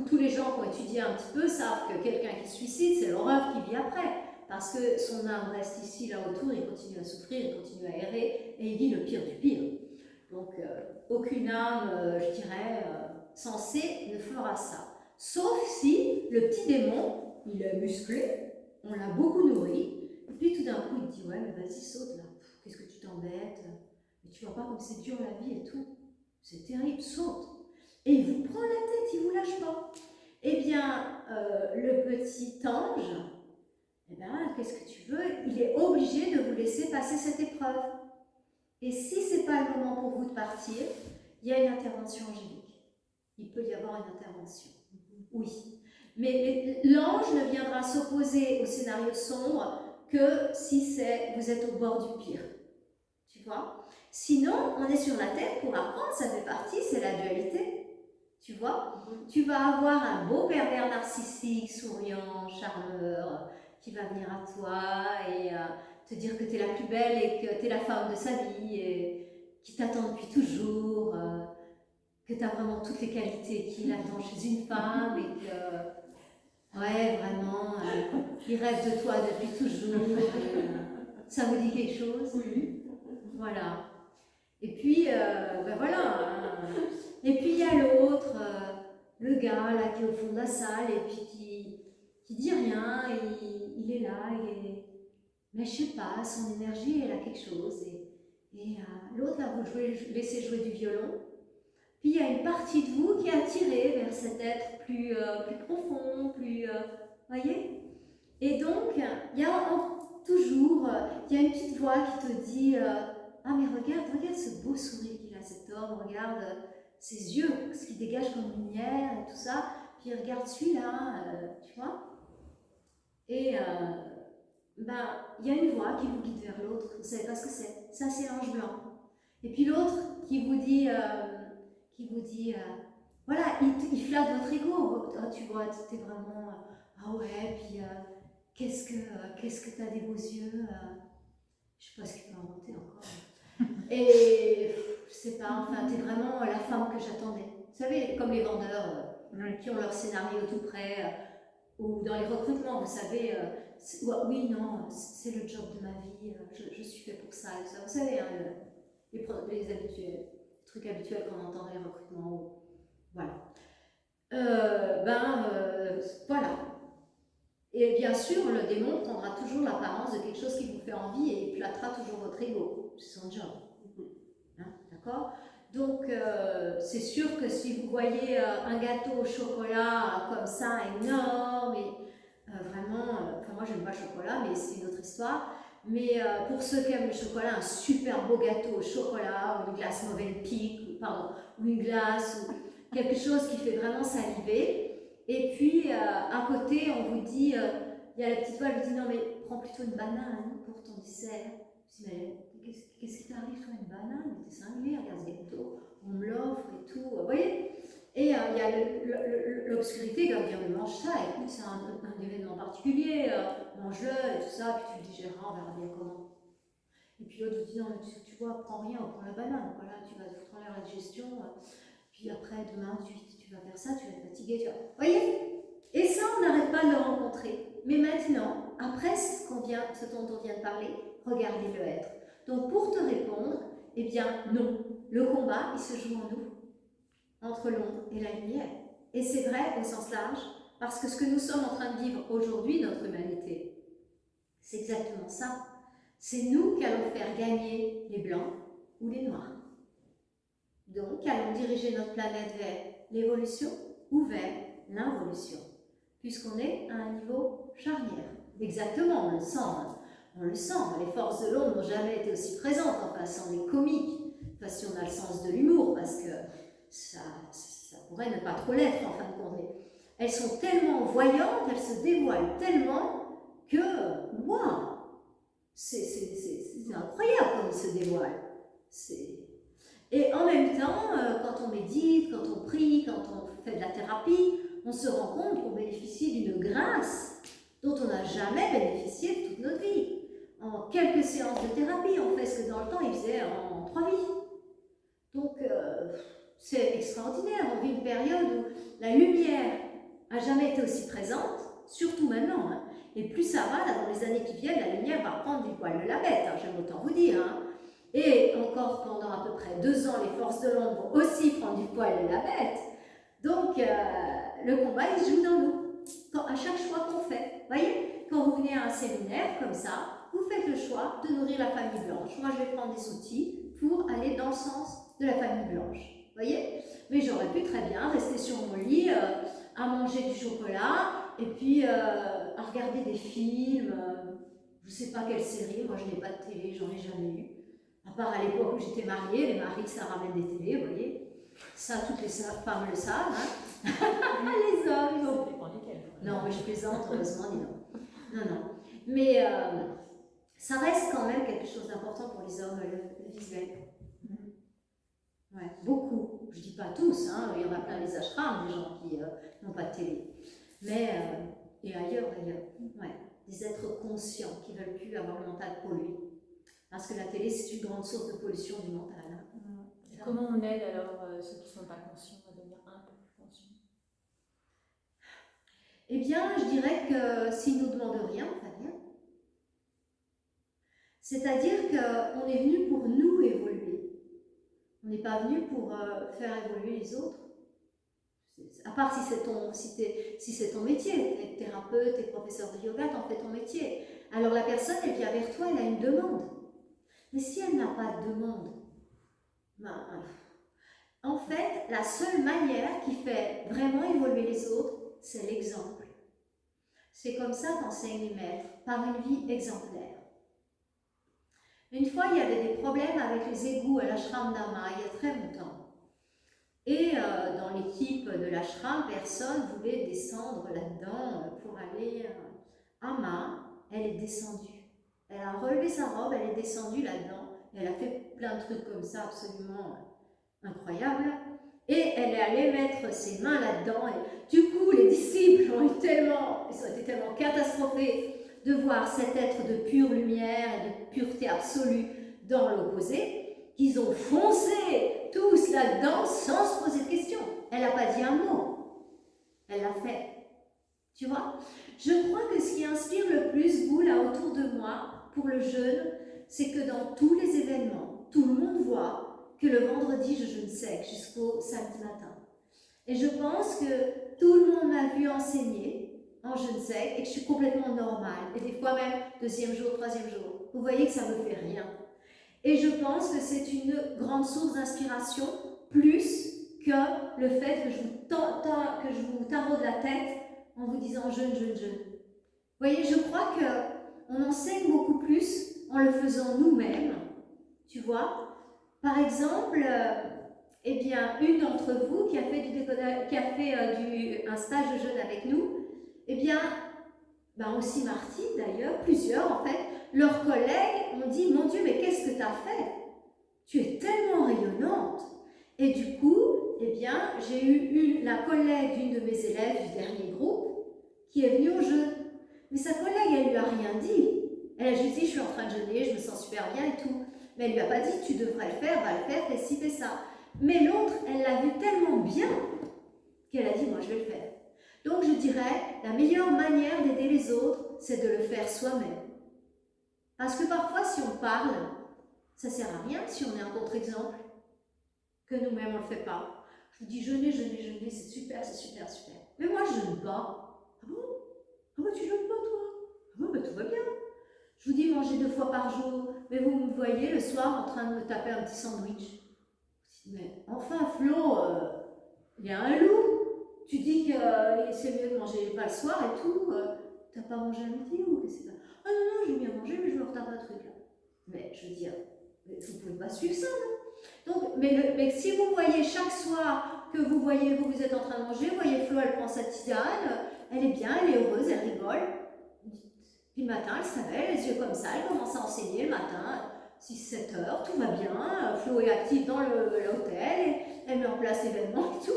tous les gens qui ont étudié un petit peu savent que quelqu'un qui se suicide, c'est l'horreur qui vit après. Parce que son âme reste ici, là autour, il continue à souffrir, il continue à errer, et il vit le pire du pire. Donc, aucune âme, je dirais, sensée ne fera ça. Sauf si le petit démon, il est musclé, on l'a beaucoup nourri, et puis tout d'un coup, il te dit, ouais, mais vas-y, saute là, qu'est-ce que tu t'embêtes? Mais tu vois pas comme c'est dur la vie et tout. c'est terrible, saute. Et il vous prend la tête, il ne vous lâche pas. Eh bien, le petit ange, eh bien, qu'est-ce que tu veux? Il est obligé de vous laisser passer cette épreuve. Et si ce n'est pas le moment pour vous de partir, il y a une intervention angélique. Il peut y avoir une intervention. Oui. Mais l'ange ne viendra s'opposer au scénario sombre que si vous êtes au bord du pire. Tu vois? Sinon, on est sur la terre pour apprendre, ça fait partie, c'est la dualité. Tu vois? Tu vas avoir un beau pervers narcissique, souriant, charmeur, qui va venir à toi et te dire que tu es la plus belle et que tu es la femme de sa vie et qui t'attend depuis toujours, que tu as vraiment toutes les qualités qu'il attend chez une femme et que, ouais, vraiment, il rêve de toi depuis toujours. Ça vous dit quelque chose? Oui. Voilà. Et puis, ben voilà. Hein. Et puis il y a l'autre, le gars là qui est au fond de la salle et puis qui dit rien, il est là, mais je sais pas, son énergie elle a quelque chose. Et l'autre là, vous laissez jouer du violon. Puis il y a une partie de vous qui est attirée vers cet être plus profond, voyez. Et donc il y a toujours, il y a une petite voix qui te dit ah mais regarde ce beau sourire qu'il a cet homme, regarde ses yeux, ce qu'il dégage comme lumière et tout ça, puis regarde celui-là, tu vois. Et ben, il y a une voix qui vous guide vers l'autre, vous savez pas ce que c'est, ça c'est l'ange blanc. Et puis l'autre qui vous dit, voilà, il flatte votre ego, tu vois, t'es vraiment, ah ouais, puis qu'est-ce que t'as des beaux yeux, je sais pas ce qu'il peut inventer encore. Et je sais pas, enfin, t'es vraiment la femme que j'attendais. Vous savez, comme les vendeurs qui ont leur scénario tout prêt, ou dans les recrutements, vous savez, oui, non, c'est le job de ma vie, je suis fait pour ça, et ça. Vous savez, hein, les habituels, les trucs habituels qu'on entend dans les recrutements. Voilà. Voilà. Et bien sûr, le démon prendra toujours l'apparence de quelque chose qui vous fait envie et il flattera toujours votre ego. C'est son job. Hein, d'accord? Donc, c'est sûr que si vous voyez un gâteau au chocolat comme ça, énorme, et vraiment, enfin moi j'aime pas le chocolat, mais c'est une autre histoire. Mais pour ceux qui aiment le chocolat, un super beau gâteau au chocolat, ou une glace Mövenpick, ou une glace, ou quelque chose qui fait vraiment saliver. Et puis, à côté, on vous dit, il y a la petite voix, elle vous dit, non mais prends plutôt une banane pour ton dessert. Je dis, mais qu'est-ce qui t'arrive, toi, une banane? Mais t'es cinglé, regarde ce gâteau, on me l'offre et tout, vous voyez? Et il y a l'obscurité qui va dire, mais mange ça, écoute, c'est un événement particulier, mange-le et tout ça, puis tu le digéreras, on verra bien comment. Et puis l'autre vous dit, non mais tu vois, prends rien, prends la banane, voilà, tu vas te foutre en l'air la digestion, puis après, demain, tu vas faire ça, tu vas être fatigué, tu vois. Vous voyez? Et ça, on n'arrête pas de le rencontrer. Mais maintenant, après ce dont on vient de parler, regardez-le être. Donc, pour te répondre, eh bien, non. Le combat, il se joue en nous, entre l'ombre et la lumière. Et c'est vrai au sens large, parce que ce que nous sommes en train de vivre aujourd'hui, notre humanité, c'est exactement ça. C'est nous qui allons faire gagner les blancs ou les noirs. Donc, allons diriger notre planète vers l'évolution ou vers l'involution, puisqu'on est à un niveau charnière. Exactement, on le sent. Hein. On le sent. Les forces de l'ombre n'ont jamais été aussi présentes, enfin, sans les comiques. Enfin, si on a le sens de l'humour, parce que ça pourrait ne pas trop l'être, en fin de compte. Mais elles sont tellement voyantes, elles se dévoilent tellement que, waouh, c'est incroyable comme ils se dévoilent. Et en même temps, quand on médite, quand on prie, quand on fait de la thérapie, on se rend compte qu'on bénéficie d'une grâce dont on n'a jamais bénéficié de toute notre vie. En quelques séances de thérapie, on fait ce que dans le temps, il faisait en 3 vies. Donc, c'est extraordinaire. On vit une période où la lumière n'a jamais été aussi présente, surtout maintenant. Hein. Et plus ça va, là, dans les années qui viennent, la lumière va prendre du poil de la bête, hein, j'aime autant vous dire. Hein. Et encore pendant à peu près 2 ans, les forces de l'ombre vont aussi prendre du poil de la bête. Donc, le combat, il se joue dans nous, à chaque choix qu'on fait. Vous voyez, quand vous venez à un séminaire comme ça, vous faites le choix de nourrir la famille blanche. Moi, je vais prendre des outils pour aller dans le sens de la famille blanche. voyez? Mais j'aurais pu très bien rester sur mon lit à manger du chocolat et puis à regarder des films, je ne sais pas quelle série, moi je n'ai pas de télé, j'en ai jamais eu. À part à l'époque où j'étais mariée, les maris ça ramène des télés, vous voyez? Ça, toutes les femmes le savent, hein? Les hommes, ils ont... Ça dépend desquels. Non, mais je plaisante, heureusement, dis non. Non, non. Mais ça reste quand même quelque chose d'important pour les hommes, le visuel. Ouais, beaucoup. Je ne dis pas tous, hein. Il y en a plein les ashrams, des gens qui n'ont pas de télé. Mais, et ailleurs d'ailleurs, ouais. Des êtres conscients qui ne veulent plus avoir le mental pollué. Parce que la télé, c'est une grande source de pollution du mental. Hein. Et comment on aide alors ceux qui ne sont pas conscients à devenir un peu plus conscients? Eh bien, je dirais que s'ils ne nous demandent rien, on ne fait rien. C'est-à-dire qu'on est venu pour nous évoluer. On n'est pas venu pour faire évoluer les autres. À part si c'est ton métier, tu es thérapeute, tu es professeur de yoga, tu en fais ton métier. Alors la personne, elle vient vers toi, elle a une demande. Mais si elle n'a pas de demande, ben, en fait, la seule manière qui fait vraiment évoluer les autres, c'est l'exemple. C'est comme ça qu'enseigne les maîtres, par une vie exemplaire. Une fois, il y avait des problèmes avec les égouts à l'ashram d'Ama, il y a très longtemps. Et dans l'équipe de l'ashram, personne ne voulait descendre là-dedans pour aller à Ama. Elle est descendue. Elle a relevé sa robe, elle est descendue là-dedans. Elle a fait plein de trucs comme ça, absolument incroyables. Et elle est allée mettre ses mains là-dedans. Et du coup, les disciples ils ont été tellement catastrophés de voir cet être de pure lumière et de pureté absolue dans l'opposé, qu'ils ont foncé tous là-dedans sans se poser de questions. Elle n'a pas dit un mot. Elle l'a fait. Tu vois? Je crois que ce qui inspire le plus, vous, là, autour de moi, pour le jeûne, c'est que dans tous les événements, tout le monde voit que le vendredi, je jeûne sec jusqu'au samedi matin. Et je pense que tout le monde m'a vu enseigner en jeûne sec et que je suis complètement normale. Et des fois même, deuxième jour, troisième jour. Vous voyez que ça ne me fait rien. Et je pense que c'est une grande source d'inspiration, plus que le fait que je vous taraude la tête en vous disant jeûne, jeûne, jeûne. Vous voyez, je crois qu'on enseigne beaucoup plus en le faisant nous-mêmes, tu vois. Par exemple, eh bien, une d'entre vous qui a fait, un stage de jeûne avec nous, eh bien, ben aussi Martine d'ailleurs, plusieurs en fait, leurs collègues ont dit, mon Dieu, mais qu'est-ce que tu as fait? Tu es tellement rayonnante. Et du coup, eh bien, j'ai eu la collègue d'une de mes élèves du dernier groupe qui est venue au jeûne. Mais sa collègue, elle lui a rien dit. Elle a juste dit, je suis en train de jeûner, je me sens super bien et tout. Mais elle lui a pas dit, tu devrais le faire, va le faire, fais ci, fais ça. Mais l'autre, elle l'a vu tellement bien qu'elle a dit, moi je vais le faire. Donc je dirais, la meilleure manière d'aider les autres, c'est de le faire soi-même. Parce que parfois, si on parle, ça ne sert à rien si on est un contre-exemple, que nous-mêmes on ne le fait pas. Je vous dis jeûner, jeûner, jeûner, c'est super, c'est super, super. Mais moi je jeûne pas. Ah bon? Ah bah tu jeûnes pas toi? Ah bon, bah tout va bien. Je vous dis manger 2 fois par jour, mais vous me voyez le soir en train de me taper un petit sandwich. Mais enfin Flo, il y a un loup. Tu dis que c'est mieux de manger pas le soir et tout. T'as pas mangé à midi ou qu'est-ce que c'est? Ah non, non, j'ai bien mangé, mais je me retape un truc là. Mais je veux dire, vous pouvez pas suivre ça, non? Donc, mais si vous voyez chaque soir que vous êtes en train de manger, vous voyez Flo, elle prend sa tisane, elle est bien, elle est heureuse, elle rigole. Puis le matin, elle se réveille, les yeux comme ça, elle commence à enseigner le matin, 6-7 heures, tout va bien, Flo est active dans l'hôtel, elle met en place l'événement et tout.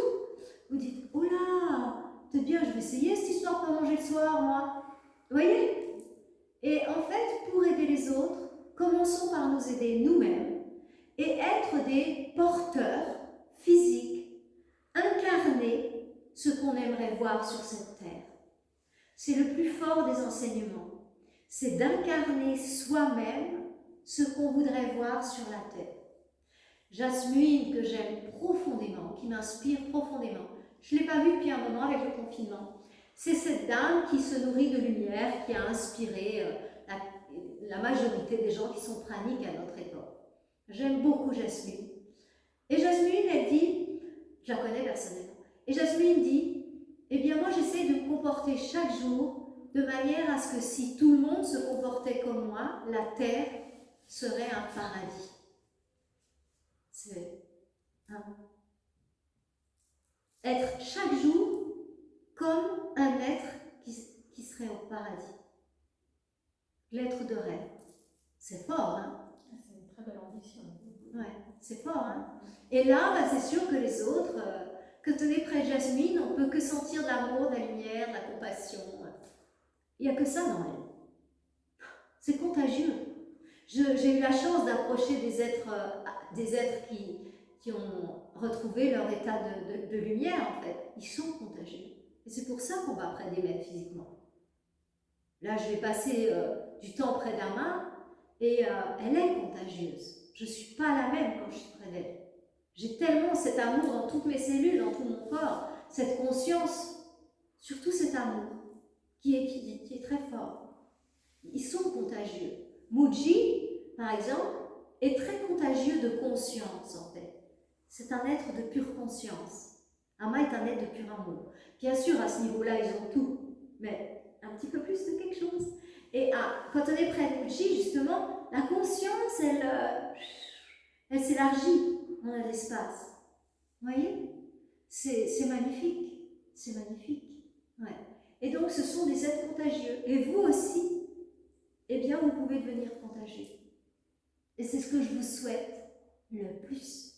Vous dites, oh là, c'est bien, je vais essayer cette histoire de pas manger le soir, moi. Vous voyez? Et en fait, pour aider les autres, commençons par nous aider nous-mêmes et être des porteurs physiques, incarner ce qu'on aimerait voir sur cette terre. C'est le plus fort des enseignements. C'est d'incarner soi-même ce qu'on voudrait voir sur la terre. Jasmine, que j'aime profondément, qui m'inspire profondément, je ne l'ai pas vue depuis un moment avec le confinement. C'est cette dame qui se nourrit de lumière, qui a inspiré la majorité des gens qui sont praniques à notre époque. J'aime beaucoup Jasmine. Et Jasmine, elle dit, Je la connais personnellement. Et Jasmine dit, eh bien moi j'essaie de me comporter chaque jour de manière à ce que si tout le monde se comportait comme moi, la terre serait un paradis. C'est être chaque jour comme un être qui serait au paradis. L'être de rêve. C'est fort, hein? C'est une très belle ambition. Ouais, c'est fort, hein? Et là, bah, c'est sûr que les autres, que tenez près de Jasmine, on peut que sentir de l'amour, de la lumière, de la compassion. Il n'y a que ça dans elle. C'est contagieux. J'ai eu la chance d'approcher des êtres qui ont retrouvé leur état de lumière, en fait. Ils sont contagieux. Et c'est pour ça qu'on va après des maîtres physiquement. Là, je vais passer du temps près d'Ama, et elle est contagieuse. Je ne suis pas la même quand je suis près d'elle. J'ai tellement cet amour dans toutes mes cellules, dans tout mon corps, cette conscience, surtout cet amour qui est très fort. Ils sont contagieux. Muji, par exemple, est très contagieux de conscience, en fait. C'est un être de pure conscience. Ama est un être de pur amour. Bien sûr, à ce niveau-là, ils ont tout, mais un petit peu plus de quelque chose. Et quand on est près de Muji, justement, la conscience, elle s'élargit dans l'espace. Vous voyez? C'est magnifique. C'est magnifique. Ouais. Et donc, ce sont des êtres contagieux. Et vous aussi, eh bien, vous pouvez devenir contagieux. Et c'est ce que je vous souhaite le plus.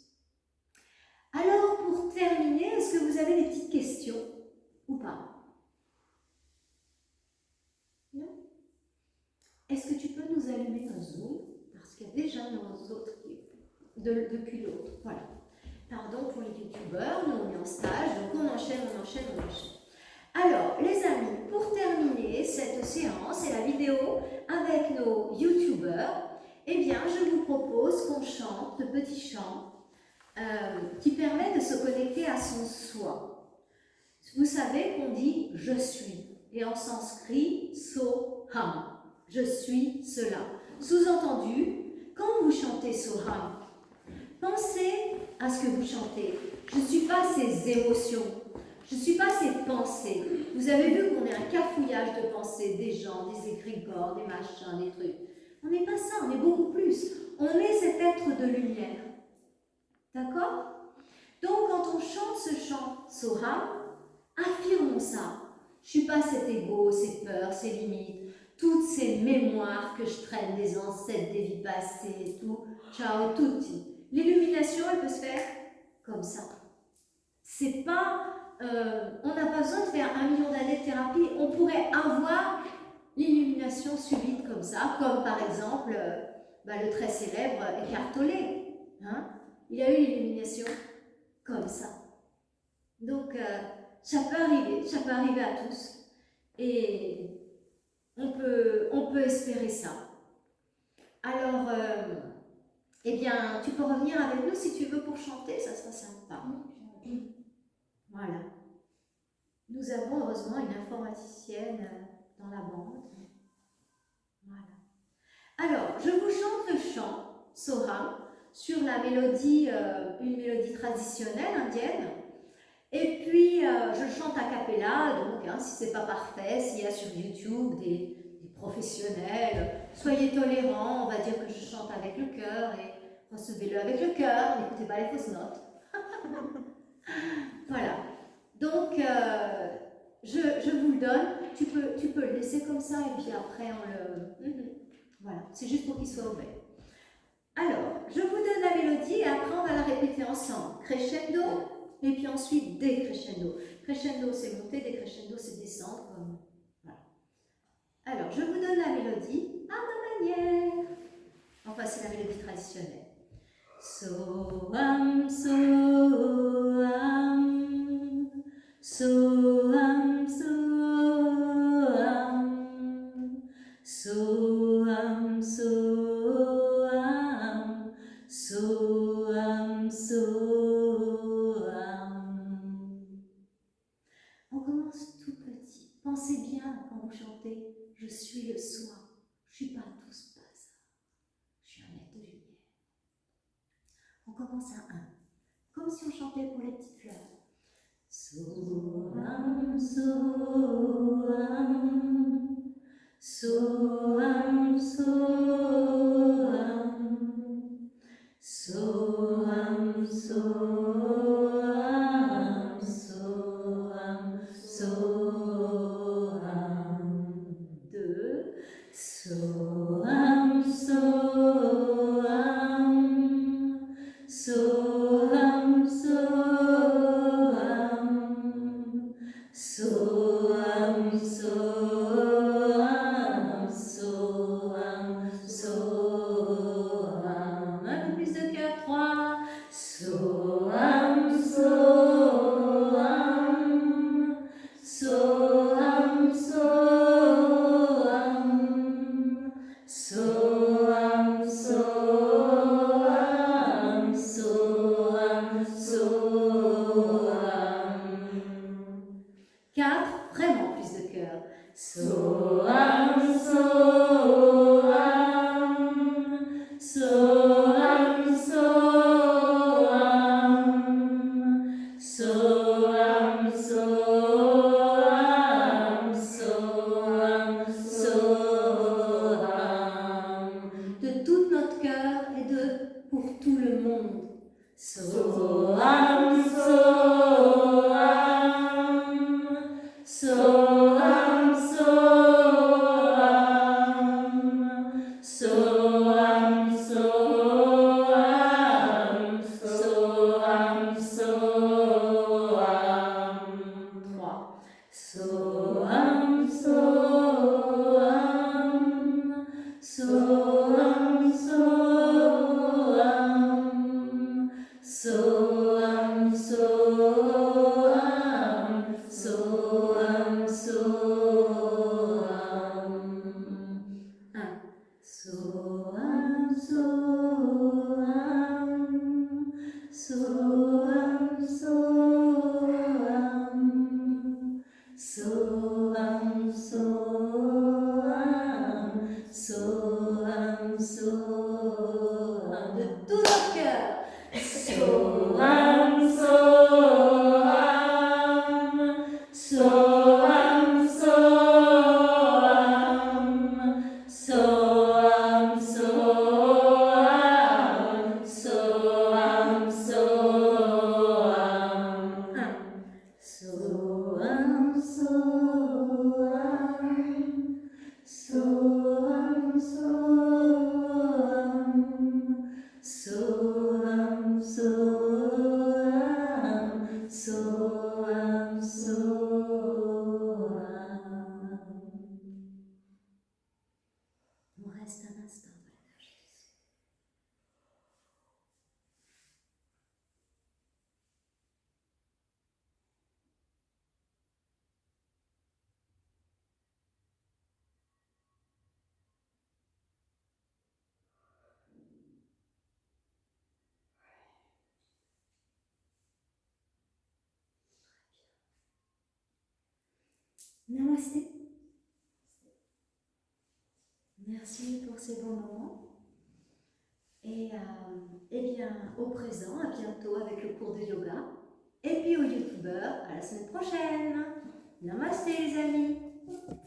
Alors, pour terminer, est-ce que vous avez des petites questions ou pas? Non? Est-ce que tu peux nous allumer nos Zoom? Parce qu'il y a déjà nos autres depuis l'autre. Voilà. Pardon pour les youtubeurs, nous on est en stage, donc on enchaîne. Alors, les amis, pour terminer cette séance et la vidéo avec nos youtubeurs, eh bien, je vous propose qu'on chante le petit chant qui permet de se connecter à son soi. Vous savez qu'on dit « je suis » et en sanskrit « soham ». Je suis cela. Sous-entendu, quand vous chantez soham, pensez à ce que vous chantez. Je ne suis pas ces émotions. Je ne suis pas ces pensées. Vous avez vu qu'on est un cafouillage de pensées, des gens, des égrégores, des machins, des trucs. On n'est pas ça, on est beaucoup plus. On est cet être de lumière. D'accord? Donc, quand on chante ce chant Soham, affirmons ça. Je ne suis pas cet ego, ces peurs, ces limites, toutes ces mémoires que je traîne des ancêtres, des vies passées, tout. Ciao tutti. L'illumination, elle peut se faire comme ça. C'est pas... on n'a pas besoin de faire 1 million d'années de thérapie. On pourrait avoir l'illumination subite comme ça, comme par exemple le très célèbre Eckhart Tolle. Hein? Il a eu l'illumination comme ça. Donc, ça peut arriver à tous. Et on peut espérer ça. Alors, eh bien, tu peux revenir avec nous si tu veux pour chanter, ça sera sympa. Voilà. Nous avons heureusement une informaticienne dans la bande. Voilà. Alors, je vous chante le chant, Soham, sur la mélodie, une mélodie traditionnelle indienne. Et puis, je chante a cappella, donc si c'est pas parfait, s'il y a sur YouTube des professionnels, soyez tolérants, on va dire que je chante avec le cœur et recevez-le avec le cœur, n'écoutez pas les fausses notes. Voilà. Donc, je vous le donne, tu peux le laisser comme ça et puis après on le... Voilà, c'est juste pour qu'il soit ouvert. Alors, je vous donne la mélodie et après on va la répéter ensemble. Crescendo et puis ensuite décrescendo. Crescendo c'est monter, décrescendo c'est descendre. Voilà. Alors, je vous donne la mélodie à ma manière. Enfin, c'est la mélodie traditionnelle. Soham, soham, soham, soham, soham, soham, soham, soham. On commence tout petit. Pensez bien quand vous chantez, je suis le soi. Je ne suis pas tout ce bazar. Je suis un être de lumière. On commence à 1, comme si on chantait pour les petites fleurs. Soham, Soham, Soham, Soham, Soham, Soham, Soham, Soham. Deux. Soham, Soham, Soham, Soham, Soham, Soham, Soham, Soham. Un peu plus de cœur, trois. Soham, Soham, Soham, Soham, Soham, Soham, Soham, Soham. Quatre, vraiment plus de cœur. Soham, Soham, Soham, Soham, Soham, Soham, Soham, Soham. De tout notre cœur et pour tout le monde. Soham, Soham, Soham, Soham, Soham, Soham, Soham, Soham. Trois. Soham, Soham, Soham, Soham, Soham, Soham, Soham, Soham. Un. Soham, Soham, Soham, Soham, Soham, Soham, Soham, Soham. De tout notre cœur. Soham, Soham, Soham, Soham, Soham, Soham, Soham, Soham. Un. Soham, Soham, Soham, Soham, Soham, Soham, Soham, Soham. On reste un instant dans la cage des sons. Namasté. Merci pour ces bons moments. Et bien, au présent, à bientôt avec le cours de yoga. Et puis aux youtubeurs, à la semaine prochaine. Namasté les amis.